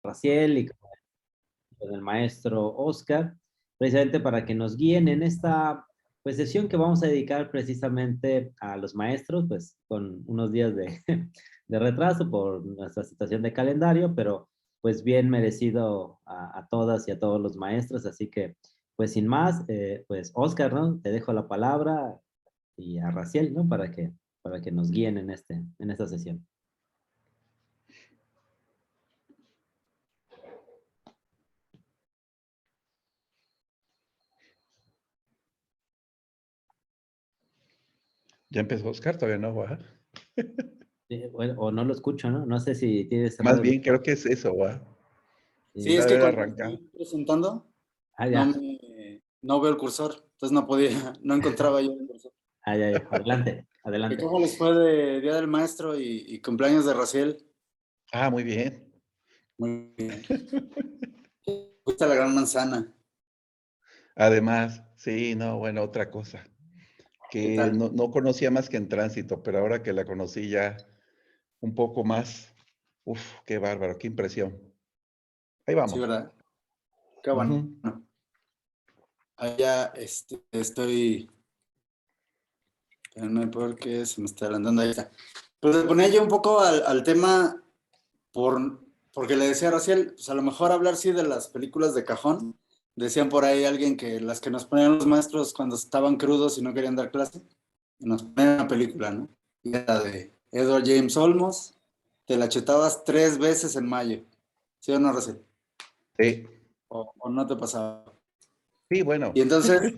Raciel y con el maestro Oscar, precisamente para que nos guíen en esta pues, sesión que vamos a dedicar precisamente a los maestros, pues con unos días de, de retraso por nuestra situación de calendario, pero pues bien merecido a todas y a todos los maestros, así que pues sin más, pues Oscar, ¿no? Te dejo la palabra y a Raciel, ¿no? Para que nos guíen en, en esta sesión. ¿Ya empezó Oscar? Todavía no, ¿va? Bueno, o no lo escucho, ¿no? No sé si tienes Más cerrado el bien creo micrófono. que es eso, ¿va? Sí, Sí. es Ha de que haber cuando arrancado. estoy presentando, Ah, ya. no veo el cursor, entonces no podía, no encontraba yo el cursor. Ah, ya, ya. Adelante, ¿Y adelante. cómo les fue de Día del Maestro y cumpleaños de Raciel? Ah, muy bien. Muy bien. Fuiste a la Gran Manzana. Además, sí, no, bueno, otra cosa. ¿Qué Que tal? no conocía más que en tránsito, pero ahora que la conocí ya un poco más, uf, qué bárbaro, qué impresión. Ahí Sí, vamos. ¿verdad? Qué bueno. Ujú. Allá estoy. No hay por qué se me está adelantando. Ahí está. Pues le ponía yo un poco al tema porque le decía a Raciel, pues a lo mejor hablar sí de las películas de cajón. Decían por ahí alguien que las que nos ponían los maestros cuando estaban crudos y no querían dar clase, nos ponían una película, ¿no? Y era de Edward James Olmos, te la chetabas 3 veces en mayo. ¿Sí o no, Raciel? Sí, O no te pasaba. sí, bueno. Y entonces,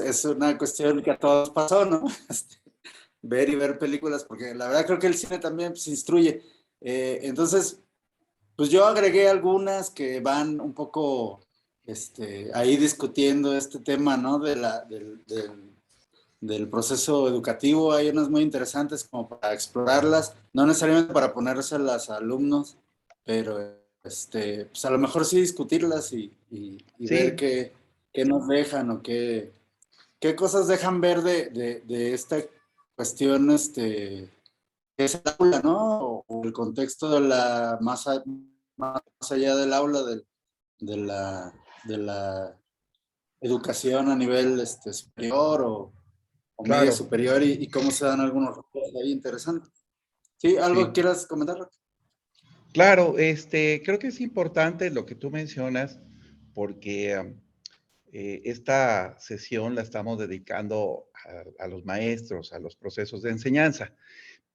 es una cuestión que a todos pasó, ¿no? Ver y ver películas, porque la verdad creo que el cine también pues, instruye. Entonces, pues yo agregué algunas que van un poco ahí discutiendo este tema, ¿no? Del proceso educativo. Hay unas muy interesantes como para explorarlas, no necesariamente para ponerse a los alumnos, pero pues a lo mejor sí discutirlas y ver Sí, qué nos dejan o qué cosas dejan ver de esta cuestión, que es el aula, ¿no? O el contexto de más allá del aula, de la educación a nivel superior o media claro, superior y cómo se dan algunos roles ahí interesantes. ¿Sí? ¿Algo sí. quieras comentar? Claro, creo que es importante lo que tú mencionas, porque esta sesión la estamos dedicando a los maestros, a los procesos de enseñanza,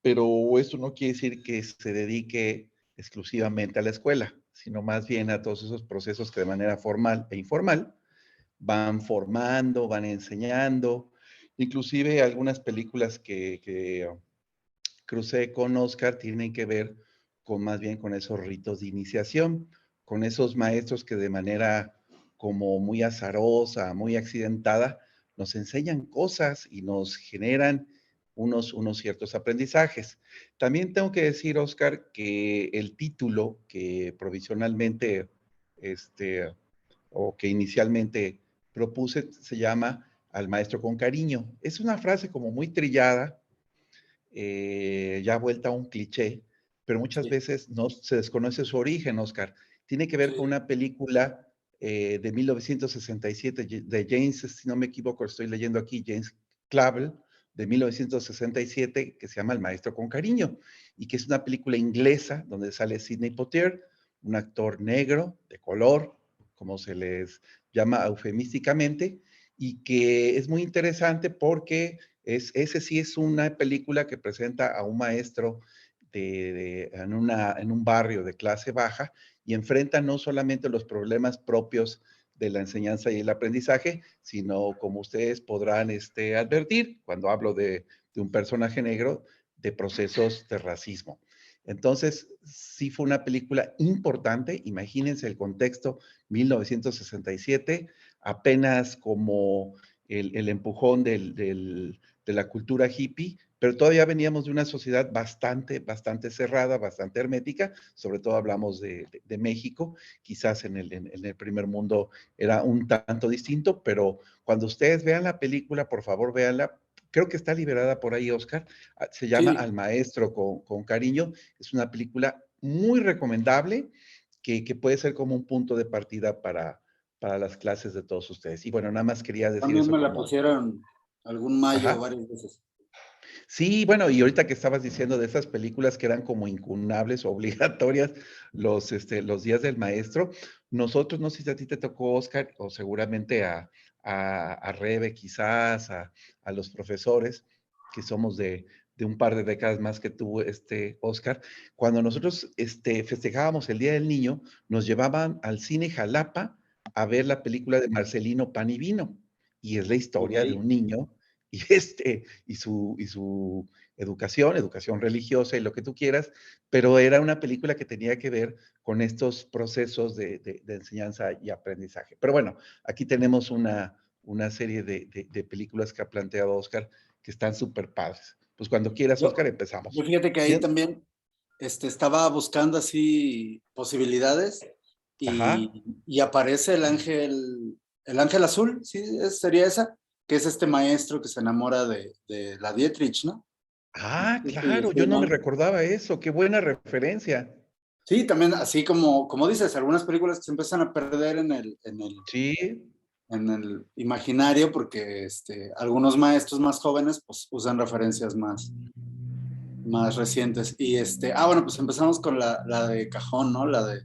pero esto no quiere decir que se dedique exclusivamente a la escuela, sino más bien a todos esos procesos que de manera formal e informal van formando, van enseñando, inclusive algunas películas que crucé con Oscar tienen que ver con más bien con esos ritos de iniciación, con esos maestros que de manera como muy azarosa, muy accidentada, nos enseñan cosas y nos generan unos ciertos aprendizajes. También tengo que decir, Oscar, que el título que provisionalmente, este, o que inicialmente propuse, se llama Al maestro con cariño. Es una frase como muy trillada, ya vuelta a un cliché, pero muchas Sí, veces no se desconoce su origen, Oscar. Tiene que ver con sí, una película de 1967 de James, si no me equivoco, estoy leyendo aquí, James Clavell, de 1967, que se llama El Maestro con Cariño, y que es una película inglesa donde sale Sidney Poitier, un actor negro, de color, como se les llama eufemísticamente, y que es muy interesante porque ese sí es una película que presenta a un maestro en un barrio de clase baja y enfrenta no solamente los problemas propios de la enseñanza y el aprendizaje, sino como ustedes podrán advertir cuando hablo de un personaje negro, de procesos de racismo. Entonces, sí fue una película importante, imagínense el contexto, 1967, apenas como el empujón de la cultura hippie, pero todavía veníamos de una sociedad bastante cerrada, bastante hermética, sobre todo hablamos de México, quizás en el primer mundo era un tanto distinto, pero cuando ustedes vean la película, por favor véanla, creo que está liberada por ahí, Oscar, se llama sí. Al Maestro con Cariño, es una película muy recomendable que puede ser como un punto de partida para las clases de todos ustedes. Y bueno, nada más quería decir También eso me la como... pusieron algún mayo Ajá. varias veces. Sí, bueno, y ahorita que estabas diciendo de esas películas que eran como incunables, obligatorias, los días del maestro, nosotros, no sé si a ti te tocó, Oscar, o seguramente a Rebe quizás, a los profesores, que somos de un par de décadas más que tú, Oscar, cuando nosotros festejábamos el Día del Niño, nos llevaban al cine Jalapa a ver la película de Marcelino Pan y Vino, y es la historia de Ok. un niño y su educación religiosa y lo que tú quieras, pero era una película que tenía que ver con estos procesos de enseñanza y aprendizaje. Pero bueno, aquí tenemos una serie de películas que ha planteado Oscar que están súper padres. Pues cuando quieras, Oscar, Yo empezamos. fíjate que ahí ¿Bien? también estaba buscando así posibilidades Ajá. y aparece el ángel azul, ¿sí? Sería esa, que es este maestro que se enamora de la Dietrich, ¿no? Ah, Y claro, yo estoy no me mal. recordaba eso. Qué buena referencia. Sí, también así como dices, algunas películas que se empiezan a perder Sí, en el imaginario porque algunos maestros más jóvenes pues usan referencias más recientes. Y bueno, pues empezamos con la de cajón, ¿no? La de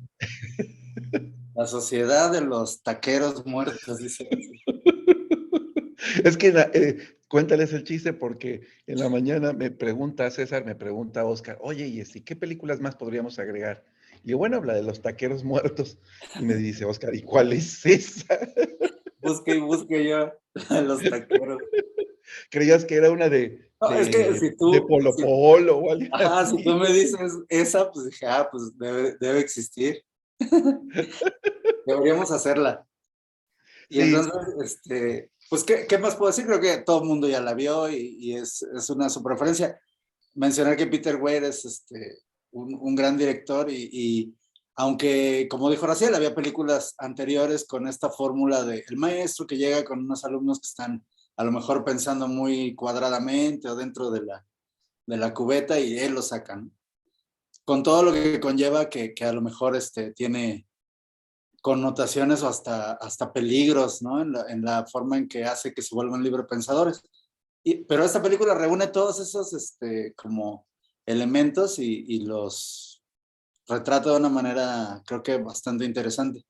la sociedad de los taqueros muertos, dice. es que cuéntales el chiste porque en la mañana me pregunta César, me pregunta Oscar, oye, ¿y qué películas más podríamos agregar? Y yo, bueno, la de los taqueros muertos. Y me dice Oscar, ¿y cuál es esa? Busque y busque yo a los taqueros. ¿Creías que era una No, es que de Polo Polo o algo ajá, si tú así? me dices esa, pues dije, pues debe existir. Deberíamos hacerla. Y Sí, entonces, pues, ¿qué más puedo decir? Creo que todo el mundo ya la vio y es una super referencia. Mencionar que Peter Weir es un gran director y aunque, como dijo Raciel, había películas anteriores con esta fórmula de el maestro que llega con unos alumnos que están a lo mejor pensando muy cuadradamente o dentro de la cubeta y él lo sacan. Con todo lo que conlleva que a lo mejor tiene connotaciones o hasta peligros, ¿no? En la forma en que hace que se vuelvan librepensadores. Pero esta película reúne todos esos como elementos y los retrata de una manera, creo que bastante interesante.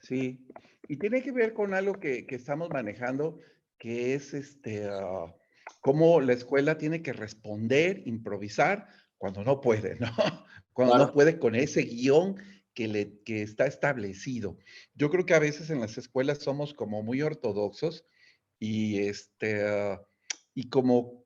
sí. Y tiene que ver con algo que estamos manejando, que es cómo la escuela tiene que responder, improvisar cuando no puede, ¿no? Cuando no Claro. puede con ese guión que está establecido. Yo creo que a veces en las escuelas somos como muy ortodoxos y, y como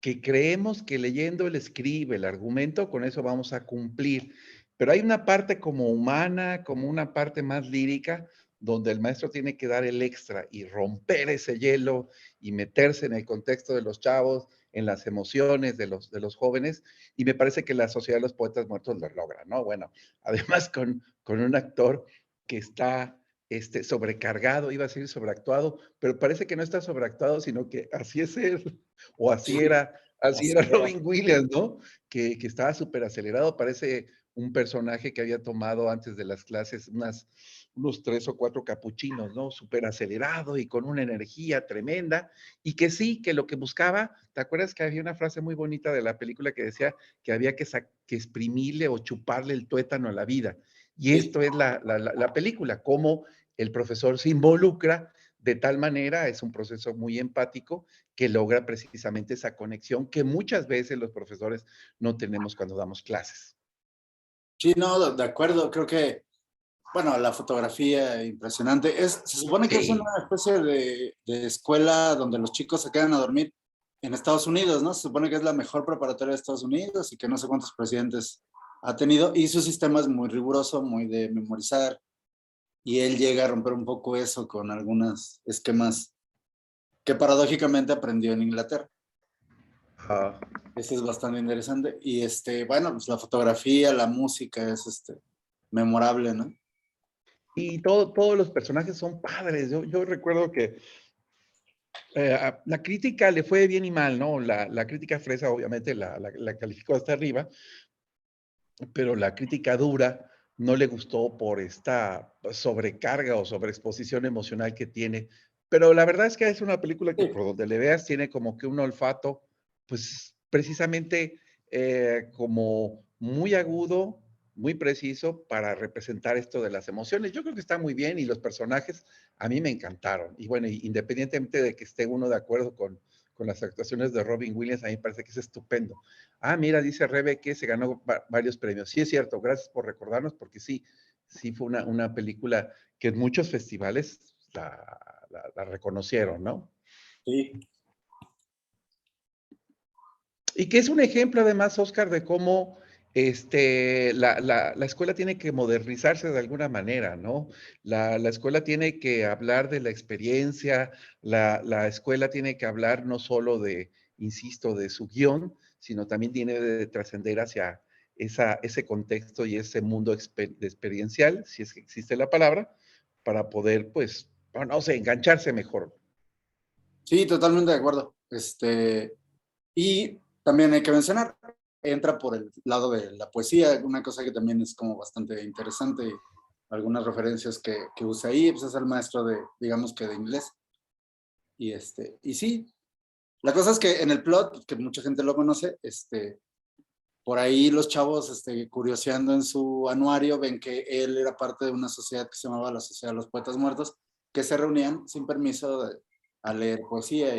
que creemos que leyendo el escribe, el argumento, con eso vamos a cumplir. Pero hay una parte como humana, como una parte más lírica, donde el maestro tiene que dar el extra y romper ese hielo y meterse en el contexto de los chavos, en las emociones de los jóvenes. Y me parece que la Sociedad de los Poetas Muertos lo logra, ¿no? Bueno, además con un actor que está sobrecargado, iba a decir sobreactuado, pero parece que no está sobreactuado, sino que así es él, o Sí, así así era era. Robin Williams, ¿no? Que estaba súper acelerado, parece un personaje que había tomado antes de las clases unos 3 o 4 capuchinos, ¿no? Súper acelerado y con una energía tremenda, y que sí, que lo que buscaba, ¿te acuerdas que había una frase muy bonita de la película que decía que había que exprimirle o chuparle el tuétano a la vida? Y Sí. esto es la película, cómo el profesor se involucra de tal manera, es un proceso muy empático que logra precisamente esa conexión que muchas veces los profesores no tenemos cuando damos clases. Sí, no, de acuerdo. Creo que, bueno, la fotografía impresionante. Se supone que es una Sí, especie de escuela donde los chicos se quedan a dormir en Estados Unidos, ¿no? Se supone que es la mejor preparatoria de Estados Unidos y que no sé cuántos presidentes ha tenido. Y su sistema es muy riguroso, muy de memorizar. Y él llega a romper un poco eso con algunos esquemas que paradójicamente aprendió en Inglaterra. uh, Eso es bastante interesante. Y bueno, pues la fotografía, la música es memorable, ¿no? y todos los personajes son padres. Yo recuerdo que la crítica le fue bien y mal, ¿no? La crítica fresa obviamente la calificó hasta arriba, pero la crítica dura no le gustó por esta sobrecarga o sobreexposición emocional que tiene. Pero la verdad es que es una película que Sí. por donde le veas tiene como que un olfato, pues precisamente como muy agudo, muy preciso para representar esto de las emociones. Yo creo que está muy bien y los personajes a mí me encantaron. Y bueno, independientemente de que esté uno de acuerdo con las actuaciones de Robin Williams, a mí me parece que es estupendo. Ah, mira, dice Rebe que se ganó varios premios. Sí, es cierto, gracias por recordarnos, porque sí, sí fue una película que en muchos festivales la reconocieron, ¿no? Sí. Y que es un ejemplo, además, Oscar, de cómo la escuela tiene que modernizarse de alguna manera, ¿no? La escuela tiene que hablar de la experiencia, la escuela tiene que hablar no solo de, insisto, de su guión, sino también tiene de trascender hacia ese contexto y ese mundo experiencial, si es que existe la palabra, para poder, pues, no sé, engancharse mejor. Sí, totalmente de acuerdo. Y también hay que mencionar, entra por el lado de la poesía, una cosa que también es como bastante interesante. Algunas referencias que usa ahí, pues es el maestro de, digamos que de inglés. Y sí, la cosa es que en el plot, que mucha gente lo conoce, por ahí los chavos, curioseando en su anuario, ven que él era parte de una sociedad que se llamaba la Sociedad de los Poetas Muertos, que se reunían sin permiso a leer poesía.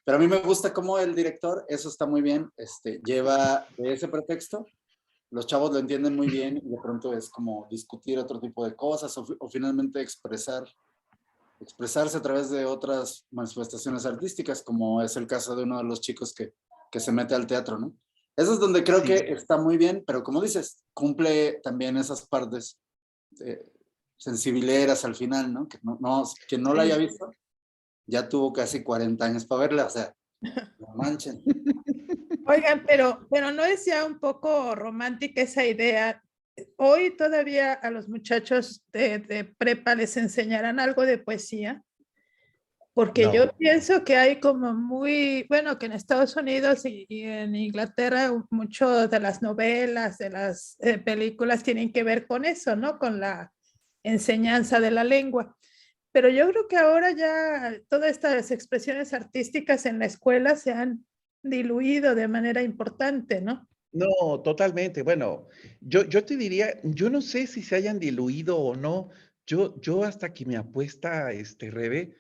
Pero a mí me gusta cómo el director, eso está muy bien, lleva de ese pretexto, los chavos lo entienden muy bien y de pronto es como discutir otro tipo de cosas o finalmente expresarse a través de otras manifestaciones artísticas, como es el caso de uno de los chicos que se mete al teatro, ¿no? Eso es donde creo que Sí. está muy bien, pero como dices, cumple también esas partes sensibileras al final, ¿no? Quien no la haya Sí. visto, ya tuvo casi 40 años para verla, o sea, no manchen. Oigan, pero ¿no es ya un poco romántica esa idea? Hoy todavía a los muchachos de prepa les enseñarán algo de poesía, porque yo No. pienso que hay como muy, bueno, que en Estados Unidos y en Inglaterra mucho de las novelas, de las películas tienen que ver con eso, ¿no? Con la enseñanza de la lengua. Pero yo creo que ahora ya todas estas expresiones artísticas en la escuela se han diluido de manera importante, ¿no? No, totalmente. Bueno, yo te diría, yo no sé si se hayan diluido o no. Yo hasta que me apuesta, Rebe,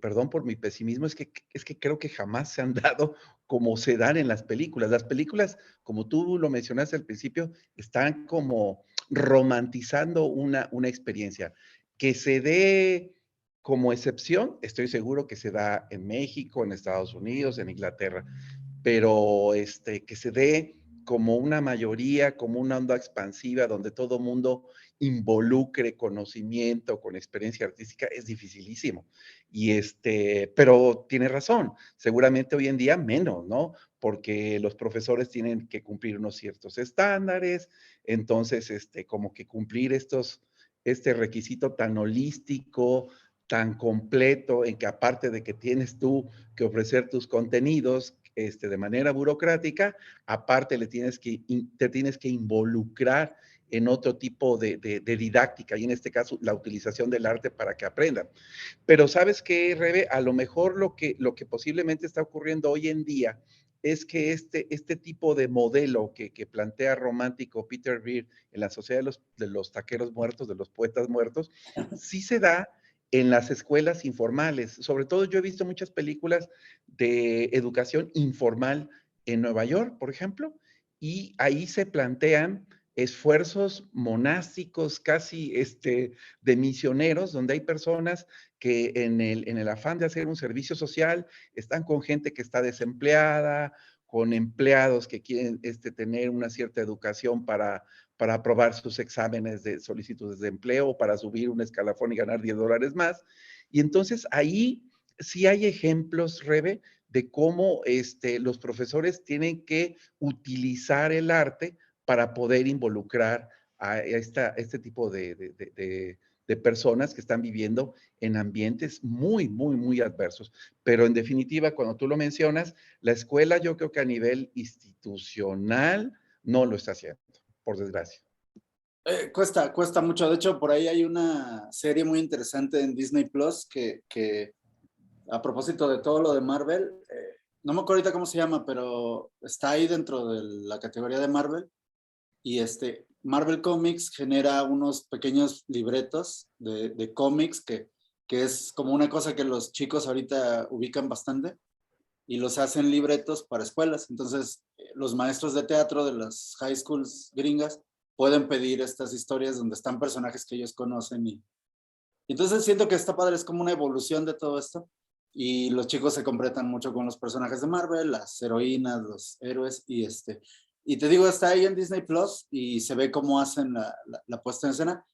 perdón por mi pesimismo, es que creo que jamás se han dado como se dan en las películas. Las películas, como tú lo mencionaste al principio, están como romantizando una experiencia. Que se dé como excepción, estoy seguro que se da en México, en Estados Unidos, en Inglaterra, pero que se dé como una mayoría, como una onda expansiva donde todo mundo involucre conocimiento con experiencia artística, es dificilísimo. Pero tiene razón, seguramente hoy en día menos, ¿no? Porque los profesores tienen que cumplir unos ciertos estándares, entonces, como que cumplir este requisito tan holístico, tan completo, en que aparte de que tienes tú que ofrecer tus contenidos de manera burocrática, aparte te tienes que involucrar en otro tipo de didáctica y en este caso la utilización del arte para que aprendan. Pero ¿sabes qué, Rebe? A lo mejor lo que posiblemente está ocurriendo hoy en día es que este tipo de modelo que plantea romántico Peter Beer en la Sociedad de los Taqueros Muertos, de los Poetas Muertos, sí se da en las escuelas informales. Sobre todo yo he visto muchas películas de educación informal en Nueva York, por ejemplo, y ahí se plantean esfuerzos monásticos, casi de misioneros, donde hay personas que en el afán de hacer un servicio social están con gente que está desempleada, con empleados que quieren tener una cierta educación para aprobar sus exámenes de solicitudes de empleo, para subir un escalafón y ganar $10 más. Y entonces ahí sí hay ejemplos, Rebe, de cómo los profesores tienen que utilizar el arte para poder involucrar a este tipo de personas que están viviendo en ambientes muy, muy, muy adversos. Pero en definitiva, cuando tú lo mencionas, la escuela yo creo que a nivel institucional no lo está haciendo. por desgracia. Cuesta mucho. De hecho, por ahí hay una serie muy interesante en Disney Plus que a propósito de todo lo de Marvel, no me acuerdo ahorita cómo se llama, pero está ahí dentro de la categoría de Marvel. Y Marvel Comics genera unos pequeños libretos de cómics que es como una cosa que los chicos ahorita ubican bastante y los hacen libretos para escuelas. Entonces, los maestros de teatro de las high schools gringas pueden pedir estas historias donde están personajes que ellos conocen. Y entonces siento que está padre, es como una evolución de todo esto. Y los chicos se completan mucho con los personajes de Marvel, las heroínas, los héroes. Y te digo, está ahí en Disney Plus y se ve cómo hacen la puesta en escena.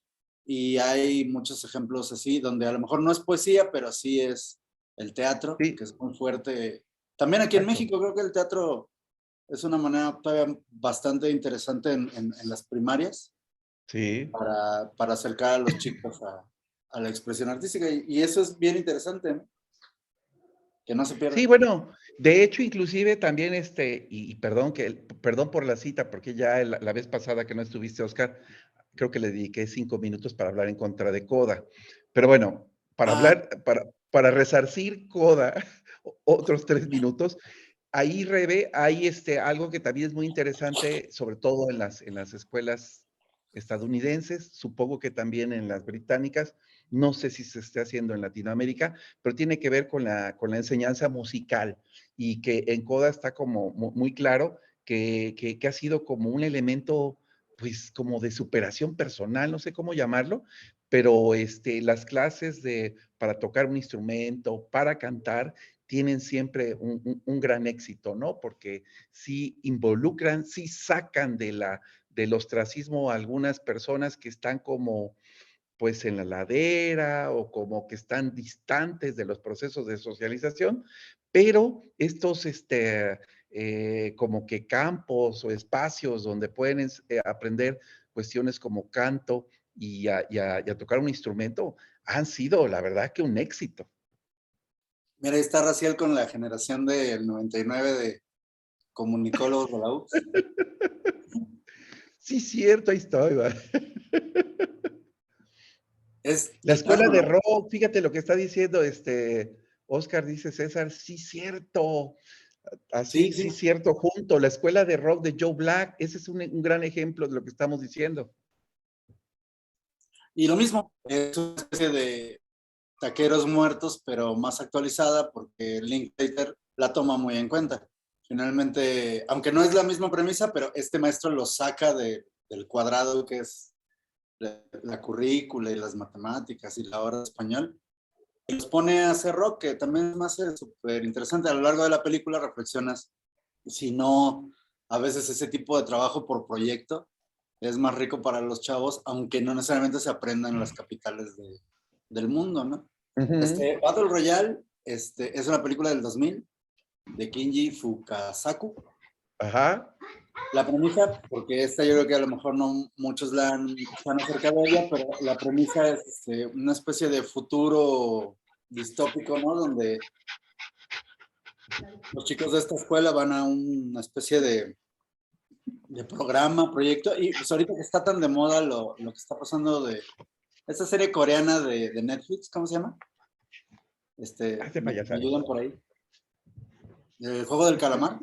Y hay muchos ejemplos así, donde a lo mejor no es poesía, pero sí es el teatro, Sí, que es muy fuerte. También aquí en exacto. México creo que el teatro es una manera todavía bastante interesante en las primarias Sí. para acercar a los chicos a la expresión artística. Y eso es bien interesante, ¿no? Que no se pierda. Sí, bueno, de hecho, inclusive también y perdón por la cita, porque ya la vez pasada que no estuviste, Oscar, creo que le dediqué 5 minutos para hablar en contra de Coda. Pero bueno, para resarcir Coda, otros 3 minutos, ahí, Rebe, hay algo que también es muy interesante, sobre todo en las escuelas estadounidenses, supongo que también en las británicas, no sé si se esté haciendo en Latinoamérica, pero tiene que ver con la enseñanza musical y que en Coda está como muy claro que ha sido como un elemento, pues como de superación personal, no sé cómo llamarlo, pero las clases para tocar un instrumento, para cantar, tienen siempre un gran éxito, ¿no? Porque sí involucran, sí sacan del ostracismo a algunas personas que están como pues en la ladera o como que están distantes de los procesos de socialización, pero estos como que campos o espacios donde pueden aprender cuestiones como canto y a tocar un instrumento han sido, la verdad, que un éxito. Mira, ahí está Raciel con la generación del 99 de comunicólogos de la UPS. Sí, cierto, ahí estoy. ¿Va? Es La escuela gitano, de ¿no? rock, fíjate lo que está diciendo Oscar, dice César, sí, cierto. Sí, Así, sí, sí. cierto, junto, la escuela de rock de Joe Black, ese es un gran ejemplo de lo que estamos diciendo. Y lo mismo, es una especie de taqueros muertos, pero más actualizada, porque Linklater la toma muy en cuenta. Finalmente, aunque no es la misma premisa, pero este maestro lo saca del cuadrado que es la currícula y las matemáticas y la hora de español, y los pone a hacer rock, que también es más súper interesante. A lo largo de la película reflexionas, si no, a veces ese tipo de trabajo por proyecto es más rico para los chavos, aunque no necesariamente se aprenda en las capitales del mundo, ¿no? Ujú. Battle Royale es una película del 2000 de Kinji Fukasaku. Ajá. La premisa, porque esta yo creo que a lo mejor no muchos están acerca de ella, pero la premisa es una especie de futuro distópico, ¿no? Donde los chicos de esta escuela van a una especie de programa, proyecto, y pues ahorita que está tan de moda lo que está pasando de esta serie coreana de Netflix, ¿cómo se llama? Hace Me payasadas. ayudan por ahí. El juego del calamar.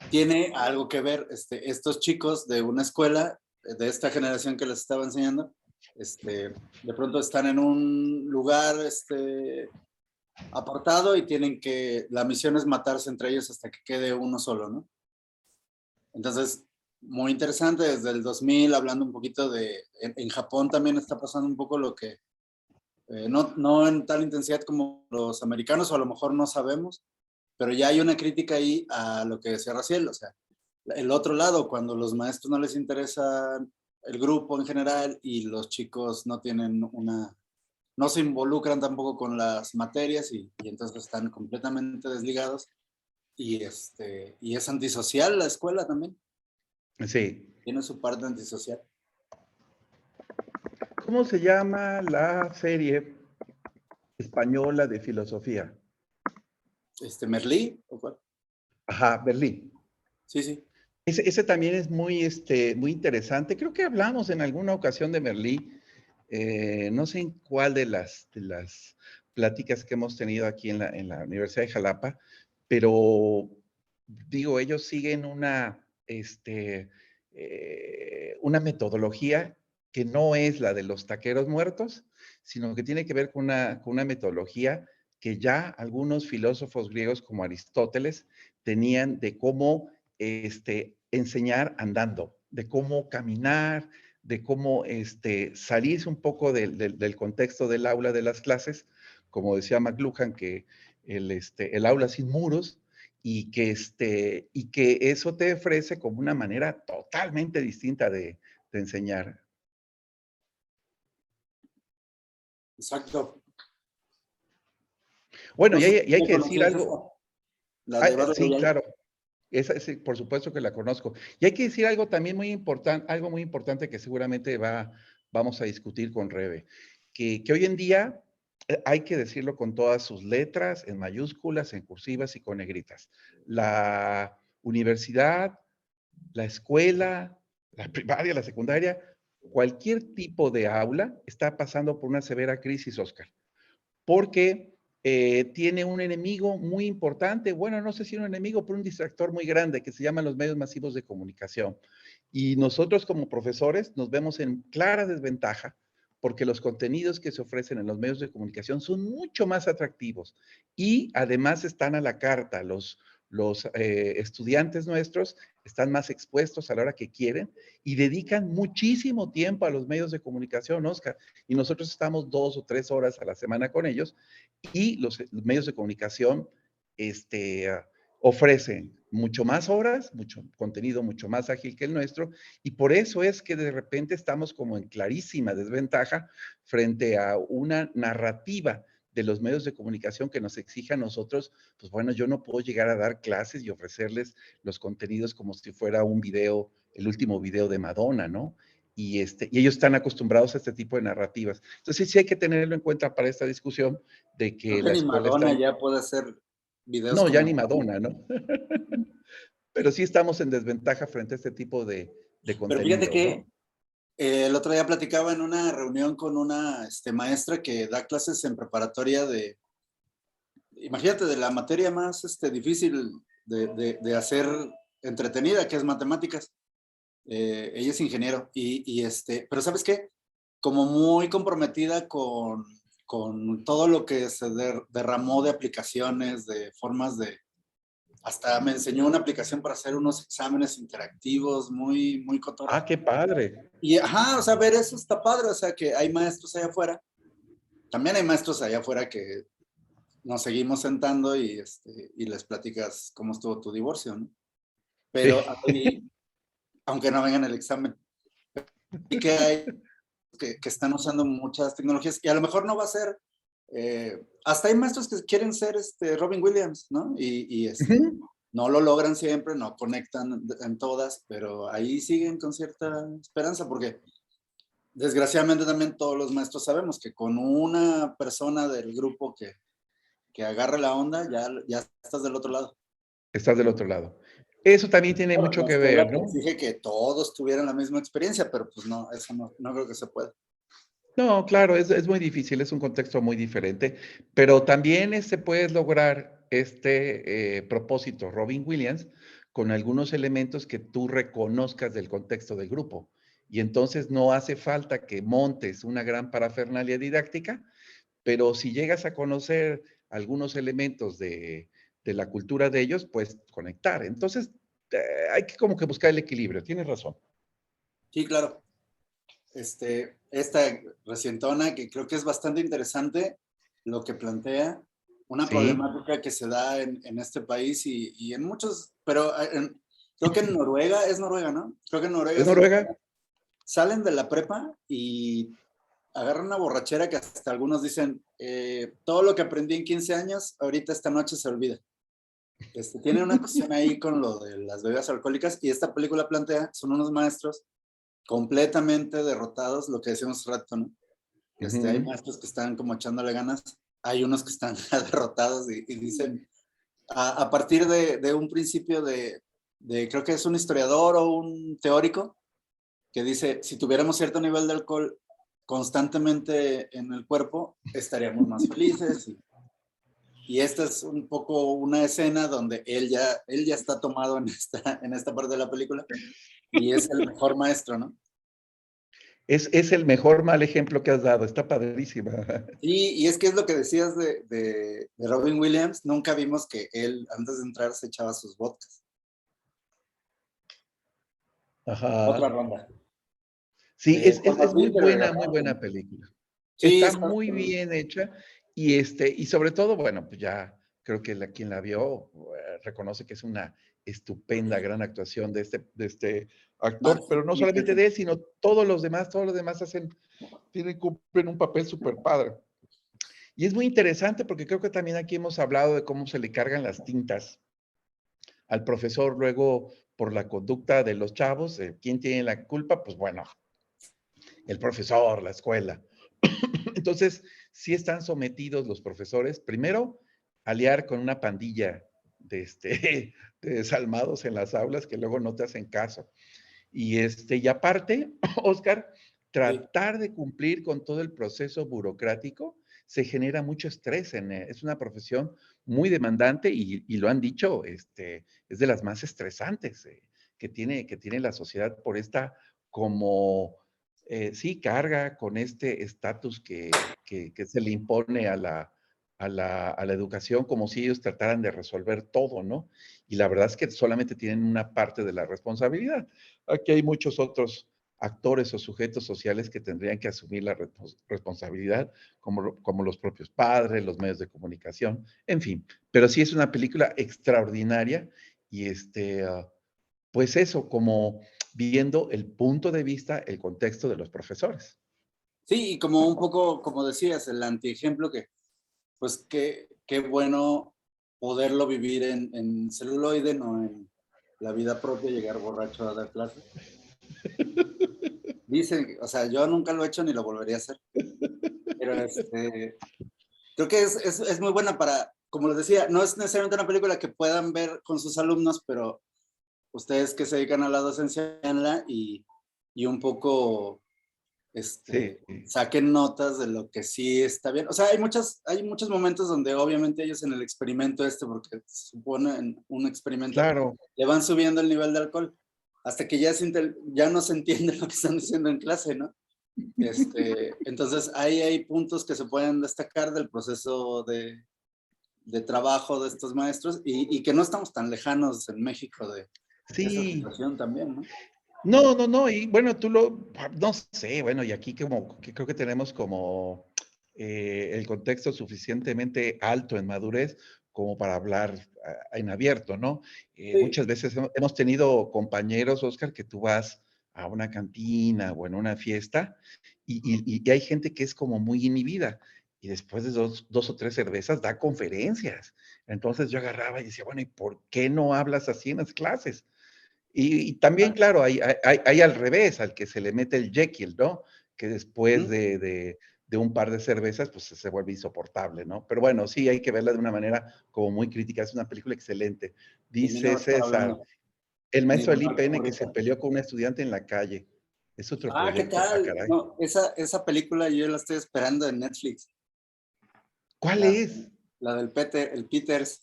Tiene algo que ver, estos chicos de una escuela, de esta generación que les estaba enseñando, de pronto están en un lugar apartado y la misión es matarse entre ellos hasta que quede uno solo, ¿no? Entonces, muy interesante, desde el 2000, hablando un poquito en Japón también está pasando un poco lo que, no en tal intensidad como los americanos, o a lo mejor no sabemos, pero ya hay una crítica ahí a lo que decía Raciel, o sea, el otro lado, cuando los maestros no les interesa el grupo en general y los chicos no tienen no se involucran tampoco con las materias y entonces están completamente desligados y es antisocial la escuela también, Sí. tiene su parte antisocial. ¿Cómo se llama la serie española de filosofía? ¿Merlí? ¿O cuál? Ajá, Berlín. Sí, sí. Ese también es muy, muy interesante. Creo que hablamos en alguna ocasión de Merlí, no sé en cuál de las pláticas que hemos tenido aquí en la Universidad de Jalapa, pero digo, ellos siguen una metodología que no es la de los taqueros muertos, sino que tiene que ver con una metodología que ya algunos filósofos griegos como Aristóteles tenían de cómo enseñar andando, de cómo caminar, de cómo salirse un poco del contexto del aula de las clases, como decía McLuhan, que el aula sin muros, y que eso te ofrece como una manera totalmente distinta de enseñar. Exacto. Bueno, No y sé hay si que decir conocías esa, algo. la de Battle Sí, Royale. claro. Esa, sí, por supuesto que la conozco. Y hay que decir algo también muy importante, algo muy importante que seguramente vamos a discutir con Rebe, que hoy en día hay que decirlo con todas sus letras, en mayúsculas, en cursivas y con negritas. La universidad, la escuela, la primaria, la secundaria, cualquier tipo de aula está pasando por una severa crisis, Oscar, porque tiene un enemigo muy importante, bueno, no sé si un enemigo, pero un distractor muy grande que se llaman los medios masivos de comunicación. Y nosotros como profesores nos vemos en clara desventaja porque los contenidos que se ofrecen en los medios de comunicación son mucho más atractivos y además están a la carta. Los estudiantes nuestros están más expuestos a la hora que quieren y dedican muchísimo tiempo a los medios de comunicación, Oscar. Y nosotros estamos 2 o 3 horas a la semana con ellos y los medios de comunicación ofrecen mucho más horas, mucho contenido mucho más ágil que el nuestro, y por eso es que de repente estamos como en clarísima desventaja frente a una narrativa de los medios de comunicación que nos exige a nosotros, pues bueno, yo no puedo llegar a dar clases y ofrecerles los contenidos como si fuera un video, el último video de Madonna, ¿no? Y ellos están acostumbrados a este tipo de narrativas. Entonces sí hay que tenerlo en cuenta para esta discusión de Creo que que la ni escuela está Madonna en... ya puede hacer videos No, ya como ni Madonna. Madonna, ¿no? Pero sí estamos en desventaja frente a este tipo de Pero fíjate contenido, que ¿no? el otro día platicaba en una reunión con una maestra que da clases en preparatoria de, imagínate, de la materia más difícil de hacer entretenida, que es matemáticas. Ella es ingeniero pero ¿sabes qué? Como muy comprometida con todo lo que se derramó de aplicaciones, de formas de, hasta me enseñó una aplicación para hacer unos exámenes interactivos muy, muy cotorra. Ah, qué padre. Y, ajá, o sea, ver eso está padre, o sea, que hay maestros allá afuera, también hay maestros allá afuera que nos seguimos sentando y les platicas cómo estuvo tu divorcio, ¿no? Sí. Pero ahí, aunque no vengan el examen, y que hay que están usando muchas tecnologías y a lo mejor no va a ser, hasta hay maestros que quieren ser Robin Williams, ¿no? No lo logran siempre, no conectan en todas, pero ahí siguen con cierta esperanza porque desgraciadamente también todos los maestros sabemos que con una persona del grupo que agarre la onda, ya estás del otro lado. Estás del otro lado. Eso también tiene Claro, mucho la que escuela ver, te ¿no? exige que todos tuvieran la misma experiencia, pero pues no, eso no creo que se pueda. No, claro, es muy difícil, es un contexto muy diferente, pero también puedes lograr propósito, Robin Williams, con algunos elementos que tú reconozcas del contexto del grupo. Y entonces no hace falta que montes una gran parafernalia didáctica, pero si llegas a conocer algunos elementos de la cultura de ellos, pues conectar. Entonces, hay que como que buscar el equilibrio, tienes razón. Sí, claro. Esta recientona que creo que es bastante interesante lo que plantea, una Sí, problemática que se da en este país y en muchos, pero creo que en Noruega, es Noruega, ¿no? Creo que en Noruega ¿es Noruega? salen de la prepa y agarran una borrachera que hasta algunos dicen, todo lo que aprendí en 15 años, ahorita esta noche se olvida. Tiene una cuestión ahí con lo de las bebidas alcohólicas y esta película plantea, son unos maestros completamente derrotados, lo que decíamos hace rato, ¿no? Hay Ujú. maestros que están como echándole ganas, hay unos que están derrotados y dicen, a partir de un principio de creo que es un historiador o un teórico, que dice, si tuviéramos cierto nivel de alcohol constantemente en el cuerpo, estaríamos más felices. Y esta es un poco una escena donde él ya está tomado en esta parte de la película y es el mejor maestro, ¿no? Es el mejor mal ejemplo que has dado, está padrísima. Sí, y es que es lo que decías de Robin Williams, nunca vimos que él antes de entrar se echaba sus vodkas. Otra Ajá. ronda. Sí, Thomas es muy Winter buena, muy también. buena película. Sí, Está muy bien hecha y sobre todo, bueno, pues ya creo que quien la vio reconoce que es una estupenda, gran actuación de este actor, pero no solamente de él, sino todos los demás cumplen un papel súper padre. Y es muy interesante porque creo que también aquí hemos hablado de cómo se le cargan las tintas al profesor luego por la conducta de los chavos. ¿Quién tiene la culpa? Pues bueno, el profesor, la escuela. Entonces, sí están sometidos los profesores, primero, a liar con una pandilla de desalmados en las aulas que luego no te hacen caso. Y aparte, Oscar, tratar de cumplir con todo el proceso burocrático se genera mucho estrés. Es una profesión muy demandante y lo han dicho, es de las más estresantes que tiene la sociedad por esta como sí, carga con este estatus que se le impone a la educación, como si ellos trataran de resolver todo, ¿no? Y la verdad es que solamente tienen una parte de la responsabilidad. Aquí hay muchos otros actores o sujetos sociales que tendrían que asumir la responsabilidad, como los propios padres, los medios de comunicación, en fin. Pero sí es una película extraordinaria y pues eso, como viendo el punto de vista, el contexto de los profesores. Sí, y como un poco, como decías, el antiejemplo que, pues qué bueno poderlo vivir en celuloide, no en la vida propia, llegar borracho a dar clases. Dicen, o sea, yo nunca lo he hecho ni lo volvería a hacer, pero creo que es muy buena para, como les decía, no es necesariamente una película que puedan ver con sus alumnos, pero ustedes que se dedican a la docencia, véanla y un poco Sí, saquen notas de lo que sí está bien. O sea, hay muchos momentos donde obviamente ellos en el experimento porque suponen un experimento, claro. le van subiendo el nivel de alcohol hasta que ya no se entiende lo que están diciendo en clase, ¿no? Entonces, ahí hay puntos que se pueden destacar del proceso de trabajo de estos maestros y que no estamos tan lejanos en México de esa Sí. situación también, ¿no? No, y bueno, no sé, bueno, y aquí como que creo que tenemos como el contexto suficientemente alto en madurez como para hablar en abierto, ¿no? Sí. Muchas veces hemos tenido compañeros, Oscar, que tú vas a una cantina o en una fiesta y hay gente que es como muy inhibida y después de dos o tres cervezas da conferencias. Entonces yo agarraba y decía, bueno, ¿y por qué no hablas así en las clases? Y también, claro, hay al revés, al que se le mete el Jekyll, ¿no? Que después de un par de cervezas, pues se vuelve insoportable, ¿no? Pero bueno, sí, hay que verla de una manera como muy crítica. Es una película excelente. De mí Dice no están César, hablando. el Ni maestro de del Marco IPN que se Morrita. peleó con un estudiante en la calle. Es otro Ah, ¿qué proyecto. Ah, tal? caray. No, esa película yo la estoy esperando en Netflix. ¿Cuál La, es? la del el Peters.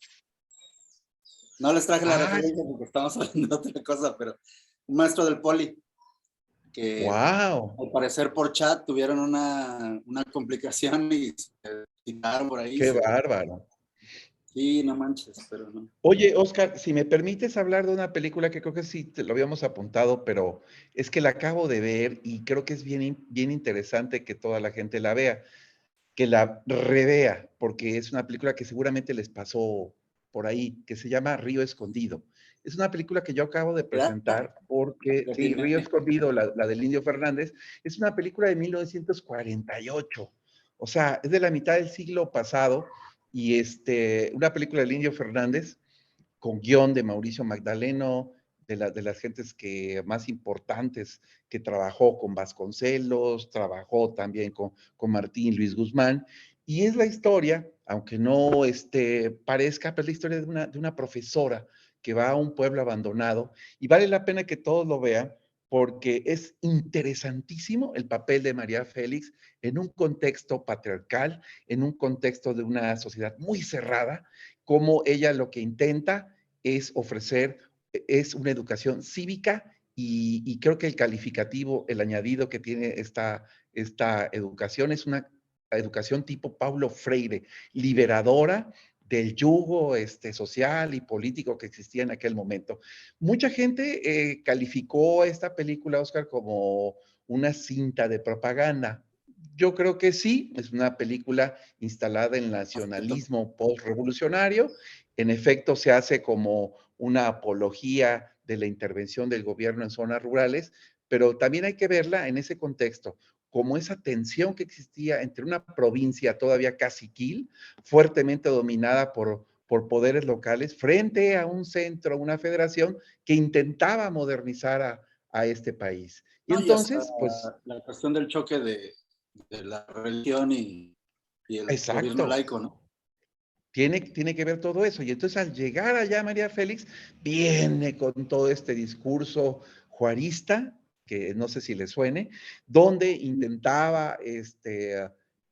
No les traje la Ah, referencia porque estamos hablando de otra cosa, pero un maestro del poli que wow. al parecer por chat tuvieron una complicación y se tiraron por ahí. Qué bárbaro. Sí, no manches, pero no. Oye, Oscar, si me permites hablar de una película que creo que sí te lo habíamos apuntado, pero es que la acabo de ver y creo que es bien interesante que toda la gente la vea, que la revea, porque es una película que seguramente les pasó por ahí, que se llama Río Escondido. Es una película que yo acabo de ¿Verdad? presentar porque, ¿Qué sí, tiene? Río Escondido, la del Indio Fernández, es una película de 1948. O sea, es de la mitad del siglo pasado y una película del Indio Fernández con guión de Mauricio Magdaleno, de las gentes más importantes que trabajó con Vasconcelos, trabajó también con Martín Luis Guzmán, y es la historia, aunque no parezca, pero es la historia de una profesora que va a un pueblo abandonado y vale la pena que todos lo vean porque es interesantísimo el papel de María Félix en un contexto patriarcal, en un contexto de una sociedad muy cerrada, como ella lo que intenta es ofrecer, es una educación cívica y creo que el calificativo, el añadido que tiene esta educación es una educación tipo Paulo Freire, liberadora del yugo social y político que existía en aquel momento. Mucha gente calificó esta película, Oscar, como una cinta de propaganda. Yo creo que sí, es una película instalada en nacionalismo postrevolucionario. En efecto, se hace como una apología de la intervención del gobierno en zonas rurales, pero también hay que verla en ese contexto, como esa tensión que existía entre una provincia todavía caciquil, fuertemente dominada por poderes locales, frente a un centro, una federación que intentaba modernizar a este país. Y No, y hasta entonces, pues, la cuestión del choque de la religión y el gobierno exacto, laico, ¿no? tiene que ver todo eso. Y entonces al llegar allá María Félix, viene con todo este discurso juarista, que no sé si le suene, donde intentaba,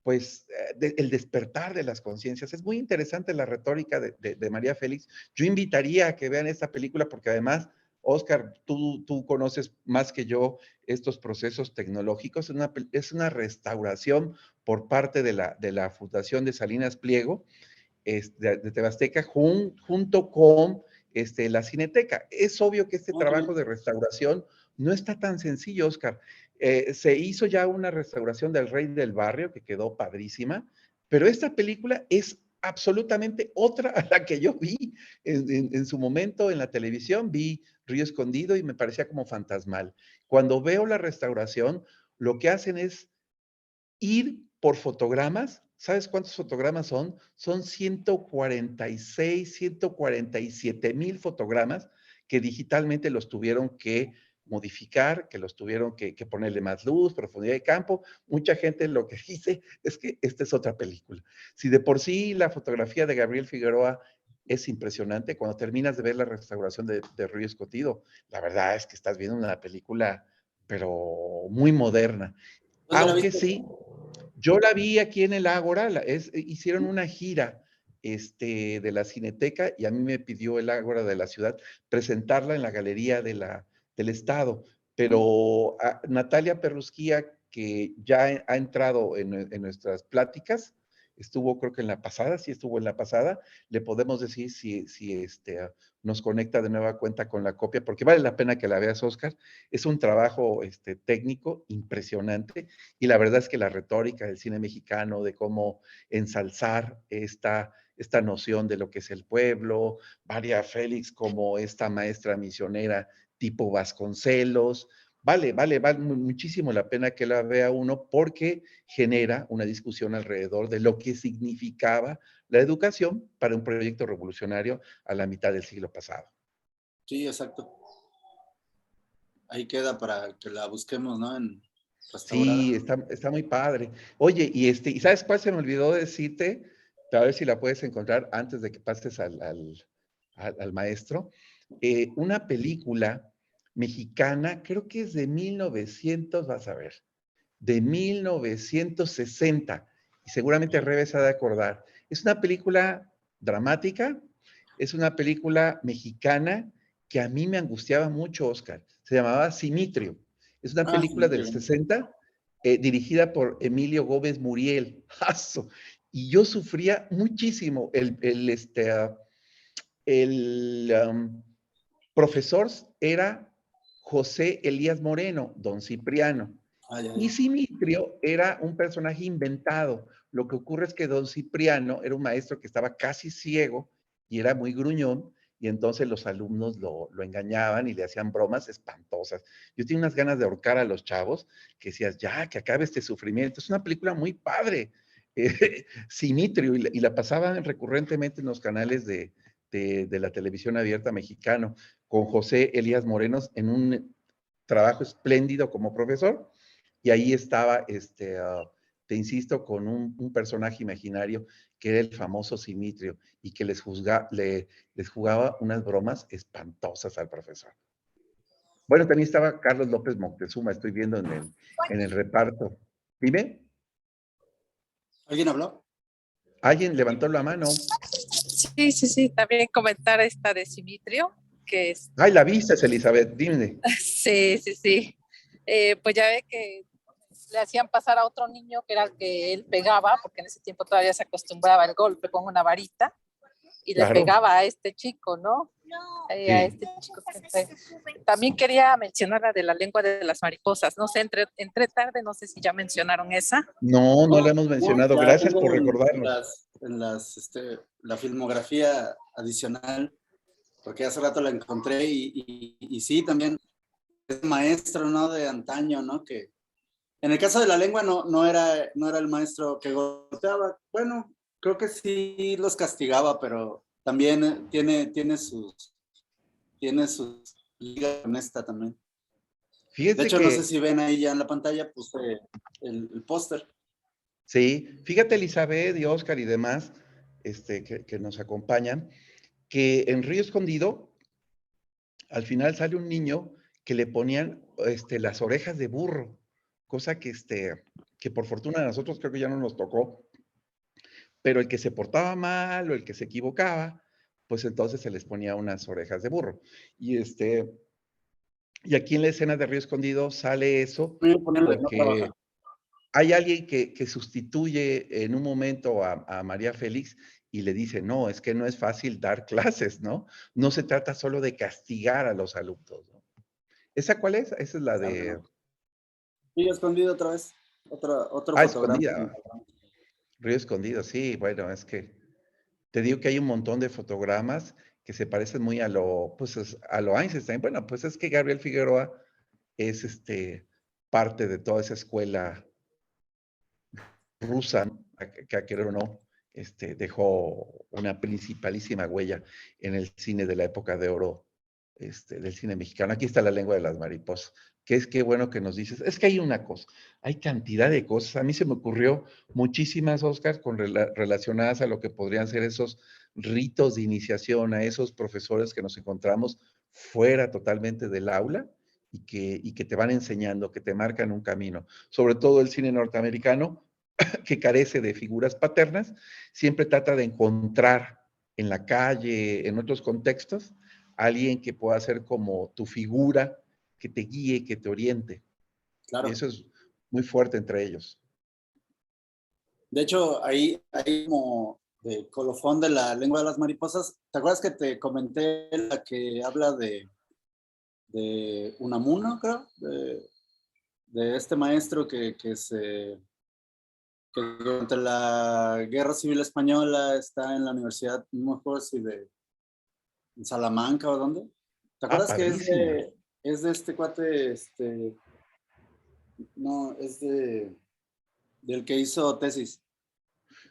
pues, el despertar de las conciencias. Es muy interesante la retórica de María Félix. Yo invitaría a que vean esta película porque además, Oscar, tú conoces más que yo estos procesos tecnológicos. Es una restauración por parte de la Fundación de Salinas Pliego, de Tebasteca junto con la Cineteca. Es obvio que este Ah, qué trabajo bien. de restauración no está tan sencillo, Oscar. Se hizo ya una restauración del Rey del Barrio, que quedó padrísima, pero esta película es absolutamente otra a la que yo vi en su momento en la televisión. Vi Río Escondido y me parecía como fantasmal. Cuando veo la restauración, lo que hacen es ir por fotogramas. ¿Sabes cuántos fotogramas son? Son 146, 147,000 fotogramas que digitalmente los tuvieron que modificar, que los tuvieron que ponerle más luz, profundidad de campo. Mucha gente lo que dice es que esta es otra película. Si de por sí la fotografía de Gabriel Figueroa es impresionante, cuando terminas de ver la restauración de Río Escondido, la verdad es que estás viendo una película, pero muy moderna. ¿Dónde la Aunque viste? sí, yo la vi aquí en el Ágora, hicieron una gira de la Cineteca y a mí me pidió el Ágora de la ciudad presentarla en la galería del Estado. Pero Natalia Perrusquía, que ya ha entrado en nuestras pláticas, estuvo creo que en la pasada, sí estuvo en la pasada, le podemos decir si nos conecta de nueva cuenta con la copia, porque vale la pena que la veas, Oscar. Es un trabajo técnico impresionante y la verdad es que la retórica del cine mexicano, de cómo ensalzar esta noción de lo que es el pueblo, María Félix como esta maestra misionera tipo Vasconcelos, vale muchísimo la pena que la vea uno porque genera una discusión alrededor de lo que significaba la educación para un proyecto revolucionario a la mitad del siglo pasado. Sí, exacto. Ahí queda para que la busquemos, ¿no? En restaurada. Sí, está muy padre. Oye, ¿y sabes cuál se me olvidó decirte? A ver si la puedes encontrar antes de que pases al maestro. Una película mexicana, creo que es de 1900, vas a ver, de 1960, y seguramente Rebe se ha de acordar. Es una película dramática, es una película mexicana que a mí me angustiaba mucho, Oscar. Se llamaba Simitrio. Es una Ah, película sí, qué del bien. 60, dirigida por Emilio Gómez Muriel. ¡Jaso! Y yo sufría muchísimo. El profesor era José Elías Moreno, don Cipriano. Ah, ya, Y ya. Simitrio era un personaje inventado. Lo que ocurre es que don Cipriano era un maestro que estaba casi ciego y era muy gruñón, y entonces los alumnos lo engañaban y le hacían bromas espantosas. Yo tenía unas ganas de ahorcar a los chavos que decías, ya, que acabe este sufrimiento. Es una película muy padre. Simitrio, y la pasaban recurrentemente en los canales de la televisión abierta mexicano, con José Elías Morenos en un trabajo espléndido como profesor, y ahí estaba te insisto, con un personaje imaginario que era el famoso Simitrio y que les jugaba unas bromas espantosas al profesor. Bueno, también estaba Carlos López Moctezuma, estoy viendo en el reparto. Dime, ¿Alguien habló? ¿alguien levantó la mano? Sí, sí, sí, también comentar esta de Simitrio, que es, Ay, la viste, Elizabeth, dime. sí, sí, sí. Pues ya ve que le hacían pasar a otro niño que era el que él pegaba, porque en ese tiempo todavía se acostumbraba el golpe con una varita, y le Claro. pegaba a este chico, ¿no? Sí. A este chico que fue. También quería mencionar la de la lengua de las mariposas, no sé, entré tarde, no sé si ya mencionaron esa. No, no la hemos mencionado. la Gracias tengo por recordarnos. la filmografía adicional, porque hace rato la encontré y sí, también es maestro, ¿no? De antaño, ¿no? Que en el caso de la lengua no era el maestro que golpeaba. Bueno, creo que sí los castigaba, pero también tiene sus ligas con esta también. De Fíjate hecho, que, no sé si ven ahí ya en la pantalla, puse el póster. sí, fíjate, Elizabeth y Oscar y demás, que nos acompañan, que en Río Escondido, al final sale un niño que le ponían las orejas de burro, cosa que por fortuna a nosotros creo que ya no nos tocó, pero el que se portaba mal o el que se equivocaba, pues entonces se les ponía unas orejas de burro. Y aquí en la escena de Río Escondido sale eso Voy a ponerle, no porque trabaja. hay alguien que sustituye en un momento a María Félix y le dice, no, es que no es fácil dar clases, ¿no? No se trata solo de castigar a los alumnos, ¿no? ¿Esa cuál es? Esa es la de... Sí, escondido otra vez. Otro Ah, fotograma. escondida. Río Escondido, sí, bueno, es que te digo que hay un montón de fotogramas que se parecen muy pues, a lo Einstein. Bueno, pues es que Gabriel Figueroa es parte de toda esa escuela rusa, que a querer o no, dejó una principalísima huella en el cine de la época de oro, del cine mexicano. Aquí está La lengua de las mariposas, que es que bueno que nos dices, es que hay una cosa, hay cantidad de cosas. A mí se me ocurrió muchísimas, Oscar, relacionadas a lo que podrían ser esos ritos de iniciación, a esos profesores que nos encontramos fuera totalmente del aula y que te van enseñando, que te marcan un camino. Sobre todo el cine norteamericano, que carece de figuras paternas, siempre trata de encontrar en la calle, en otros contextos, alguien que pueda ser como tu figura, que te guíe, que te oriente. Claro. Y eso es muy fuerte entre ellos. De hecho, ahí como de colofón de la lengua de las mariposas, ¿te acuerdas que te comenté la que habla de Unamuno, creo? De este maestro que durante la Guerra Civil Española está en la universidad, no me acuerdo si en Salamanca o dónde. ¿Te Ah, acuerdas que padrísimo. es de este cuate, no, es del que hizo tesis?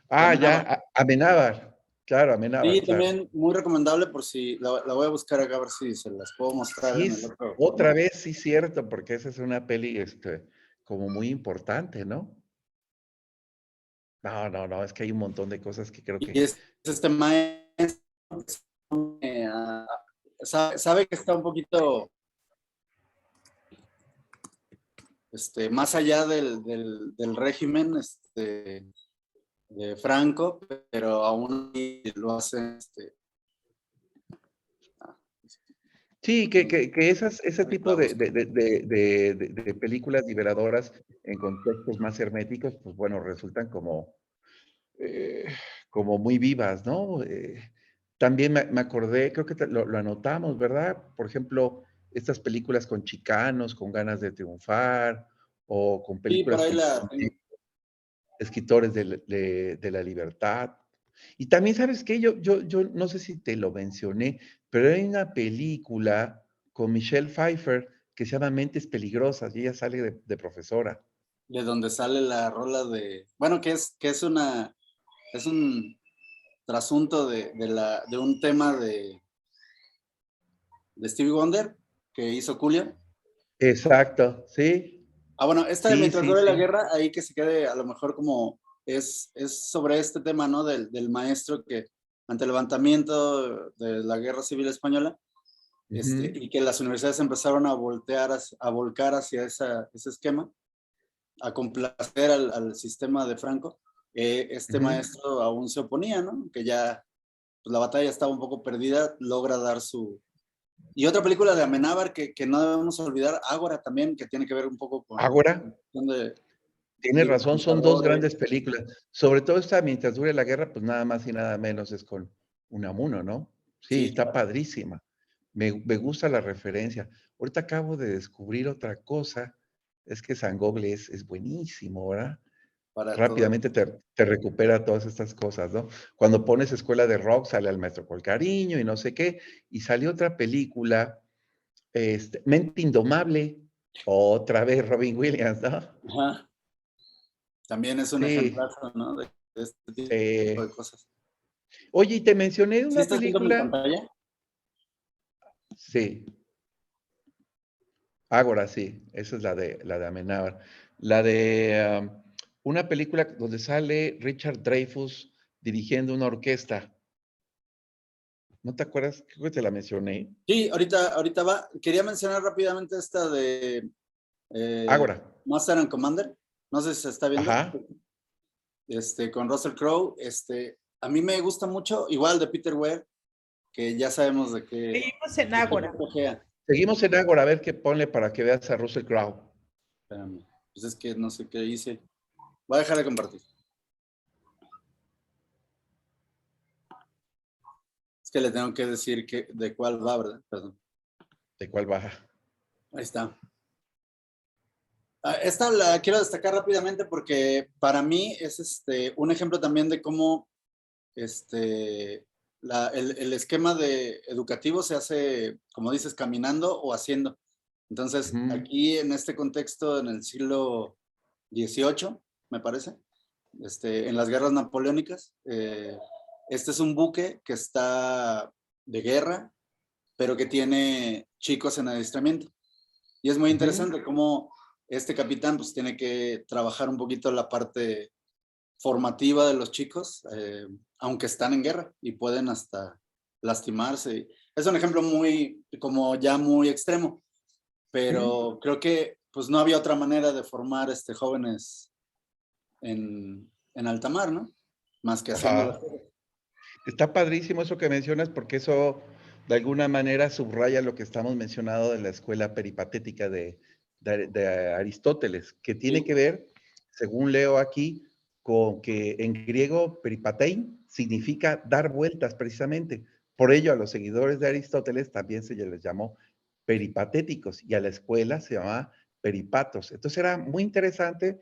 Ah, ya, Amenábar. Claro, Amenábar, Sí, claro. también muy recomendable por si la voy a buscar acá a ver si se las puedo mostrar Sí, en el es otro otra formato. vez, sí, cierto, porque esa es una peli, como muy importante, ¿no? No, no, no, es que hay un montón de cosas que creo Y que... es este maestro, sabe que está un poquito más allá del régimen de Franco, pero aún lo hace. Sí, que ese tipo de películas liberadoras en contextos más herméticos, pues bueno, resultan eh, como muy vivas, ¿no? También me acordé, creo que lo anotamos, ¿verdad? Por ejemplo, estas películas con chicanos, con ganas de triunfar, o con Sí, por películas ahí con la tengo. escritores de la libertad. Y también, ¿sabes qué? Yo no sé si te lo mencioné, pero hay una película con Michelle Pfeiffer que se llama Mentes Peligrosas y ella sale de profesora. De donde sale la rola bueno, que es un trasunto de un tema de Stevie Wonder que hizo Julia. Exacto, sí. Bueno, esta de Sí, Mientras sí, dure la sí. guerra, ahí que se quede a lo mejor como es sobre este tema, ¿no? Del maestro que ante el levantamiento de la Guerra Civil Española, Ujú, y que las universidades empezaron a volcar hacia ese esquema, a complacer al sistema de Franco, este ujú. maestro aún se oponía, ¿no? Que ya pues, la batalla estaba un poco perdida, logra dar su... Y otra película de Amenábar que no debemos olvidar, Ágora también, que tiene que ver un poco con Ágora, de tienes razón, son dos libertadores. grandes películas. Sobre todo esta Mientras dure la guerra, pues nada más y nada menos es con Unamuno, ¿no? Sí, Sí, está claro, padrísima. Me gusta la referencia. Ahorita acabo de descubrir otra cosa, es que San Gogle es buenísimo, ¿verdad? para todo. Rápidamente te recupera todas estas cosas, ¿no? Cuando pones Escuela de Rock, sale al maestro con cariño y no sé qué, y salió otra película, Mente Indomable, otra vez Robin Williams, ¿no? Ajá. También es un Sí, ejemplazo, ¿no? De este tipo sí. de cosas. Oye, y te mencioné ¿Sí una estás viendo mi película, pantalla? sí, Ágora, sí, esa es la de Amenábar. La de una película donde sale Richard Dreyfuss dirigiendo una orquesta. ¿No te acuerdas? Creo que te la mencioné. Sí, ahorita va. Quería mencionar rápidamente esta de eh, Ágora. Master and Commander. No sé si se está viendo. Ajá. Con Russell Crowe. A mí me gusta mucho, igual de Peter Weir, que ya sabemos Seguimos en de qué Ágora. cojea. Seguimos en Ágora, a ver qué ponle para que veas a Russell Crowe. Espérame. Pues es que no sé qué hice. Voy a dejar de compartir. Es que le tengo que decir de cuál va, ¿verdad? Perdón. ¿De cuál baja? Ahí está. Esta la quiero destacar rápidamente porque para mí es un ejemplo también de cómo el esquema educativo se hace, como dices, caminando o haciendo. Entonces, Ujú, aquí en este contexto, en el siglo XVIII, me parece, en las guerras napoleónicas, este es un buque que está de guerra, pero que tiene chicos en adiestramiento. Y es muy ujú. interesante cómo este capitán pues tiene que trabajar un poquito la parte formativa de los chicos, aunque están en guerra y pueden hasta lastimarse. Es un ejemplo como ya muy extremo, Sí. pero creo que pues no había otra manera de formar jóvenes en alta mar, ¿no? Más que haciendo las Ajá. cosas. Está padrísimo eso que mencionas porque eso de alguna manera subraya lo que estamos mencionando de la escuela peripatética de Aristóteles, que tiene Sí. que ver, según leo aquí, con que en griego peripatein significa dar vueltas precisamente. Por ello a los seguidores de Aristóteles también se les llamó peripatéticos y a la escuela se llamaba peripatos. Entonces era muy interesante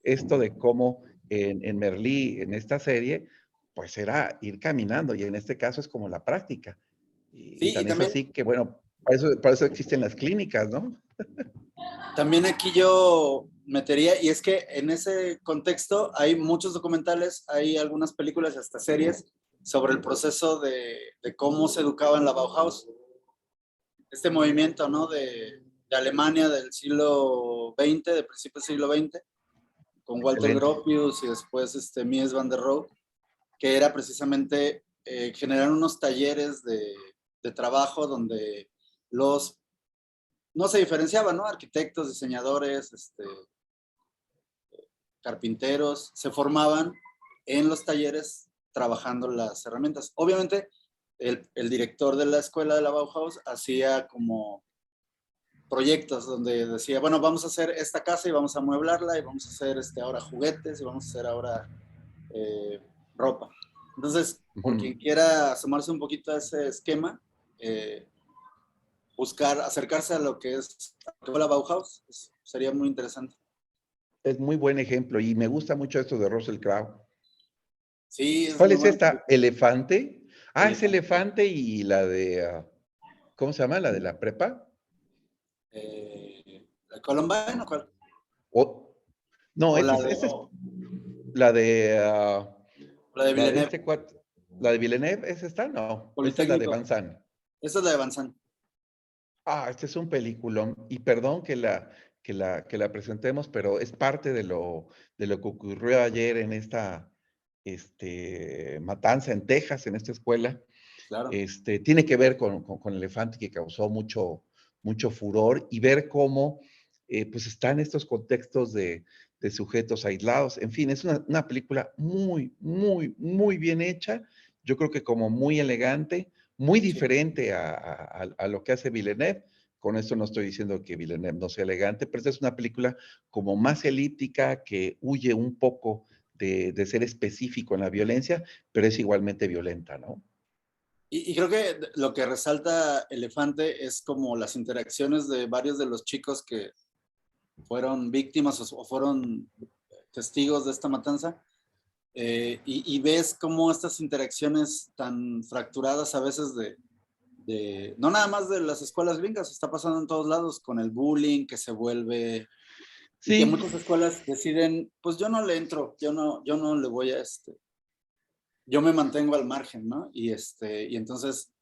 esto de cómo en Merlí, en esta serie, pues era ir caminando y en este caso es como la práctica. Y Sí, y tan es así que, bueno, para eso existen las clínicas, ¿no? también aquí yo metería, y es que en ese contexto hay muchos documentales, hay algunas películas y hasta series sobre el proceso de cómo se educaba en la Bauhaus. Este movimiento, ¿no? De Alemania del siglo XX, de principios del siglo XX, con Walter Excelente. Gropius y después Mies van der Rohe, que era precisamente generar unos talleres de trabajo donde no se diferenciaban, ¿no? Arquitectos, diseñadores, carpinteros, se formaban en los talleres trabajando las herramientas. Obviamente, el director de la escuela de la Bauhaus hacía como proyectos donde decía, bueno, vamos a hacer esta casa y vamos a amueblarla y vamos a hacer ahora juguetes y vamos a hacer ahora ropa. Entonces, por Ujú. quien quiera asomarse un poquito a ese esquema, eh, buscar, acercarse a lo que es la Bauhaus, sería muy interesante. Es muy buen ejemplo y me gusta mucho esto de Russell Crowe. Sí, es ¿Cuál muy es bueno. esta? ¿Elefante? Ah, es Elefante. Elefante y la de, ¿cómo se llama? ¿La de la prepa? ¿Columbine o cuál? No, O esta es la de, la de la de Villeneuve, este cuate, la de Villeneuve, ¿es esta? No, esta es la de Politécnico. Van Sant. Esa es la de Van Sant. Este es un peliculón y perdón que la presentemos, pero es parte de lo que ocurrió ayer en esta matanza en Texas, en esta escuela. Claro. Tiene que ver con Elefante, que causó mucho furor, y ver cómo pues están estos contextos de sujetos aislados. En fin, es una película muy bien hecha. Yo creo que como muy elegante, muy diferente a lo que hace Villeneuve. Con esto no estoy diciendo que Villeneuve no sea elegante, pero esta es una película como más elíptica, que huye un poco de ser específico en la violencia, pero es igualmente violenta, ¿no? Y creo que lo que resalta Elefante es como las interacciones de varios de los chicos que fueron víctimas o fueron testigos de esta matanza. Y ves cómo estas interacciones tan fracturadas a veces no nada más de las escuelas gringas, está pasando en todos lados con el bullying que se vuelve, y que Sí, muchas escuelas deciden, pues yo no le entro, yo no le voy a yo me mantengo al margen, ¿no? Y entonces,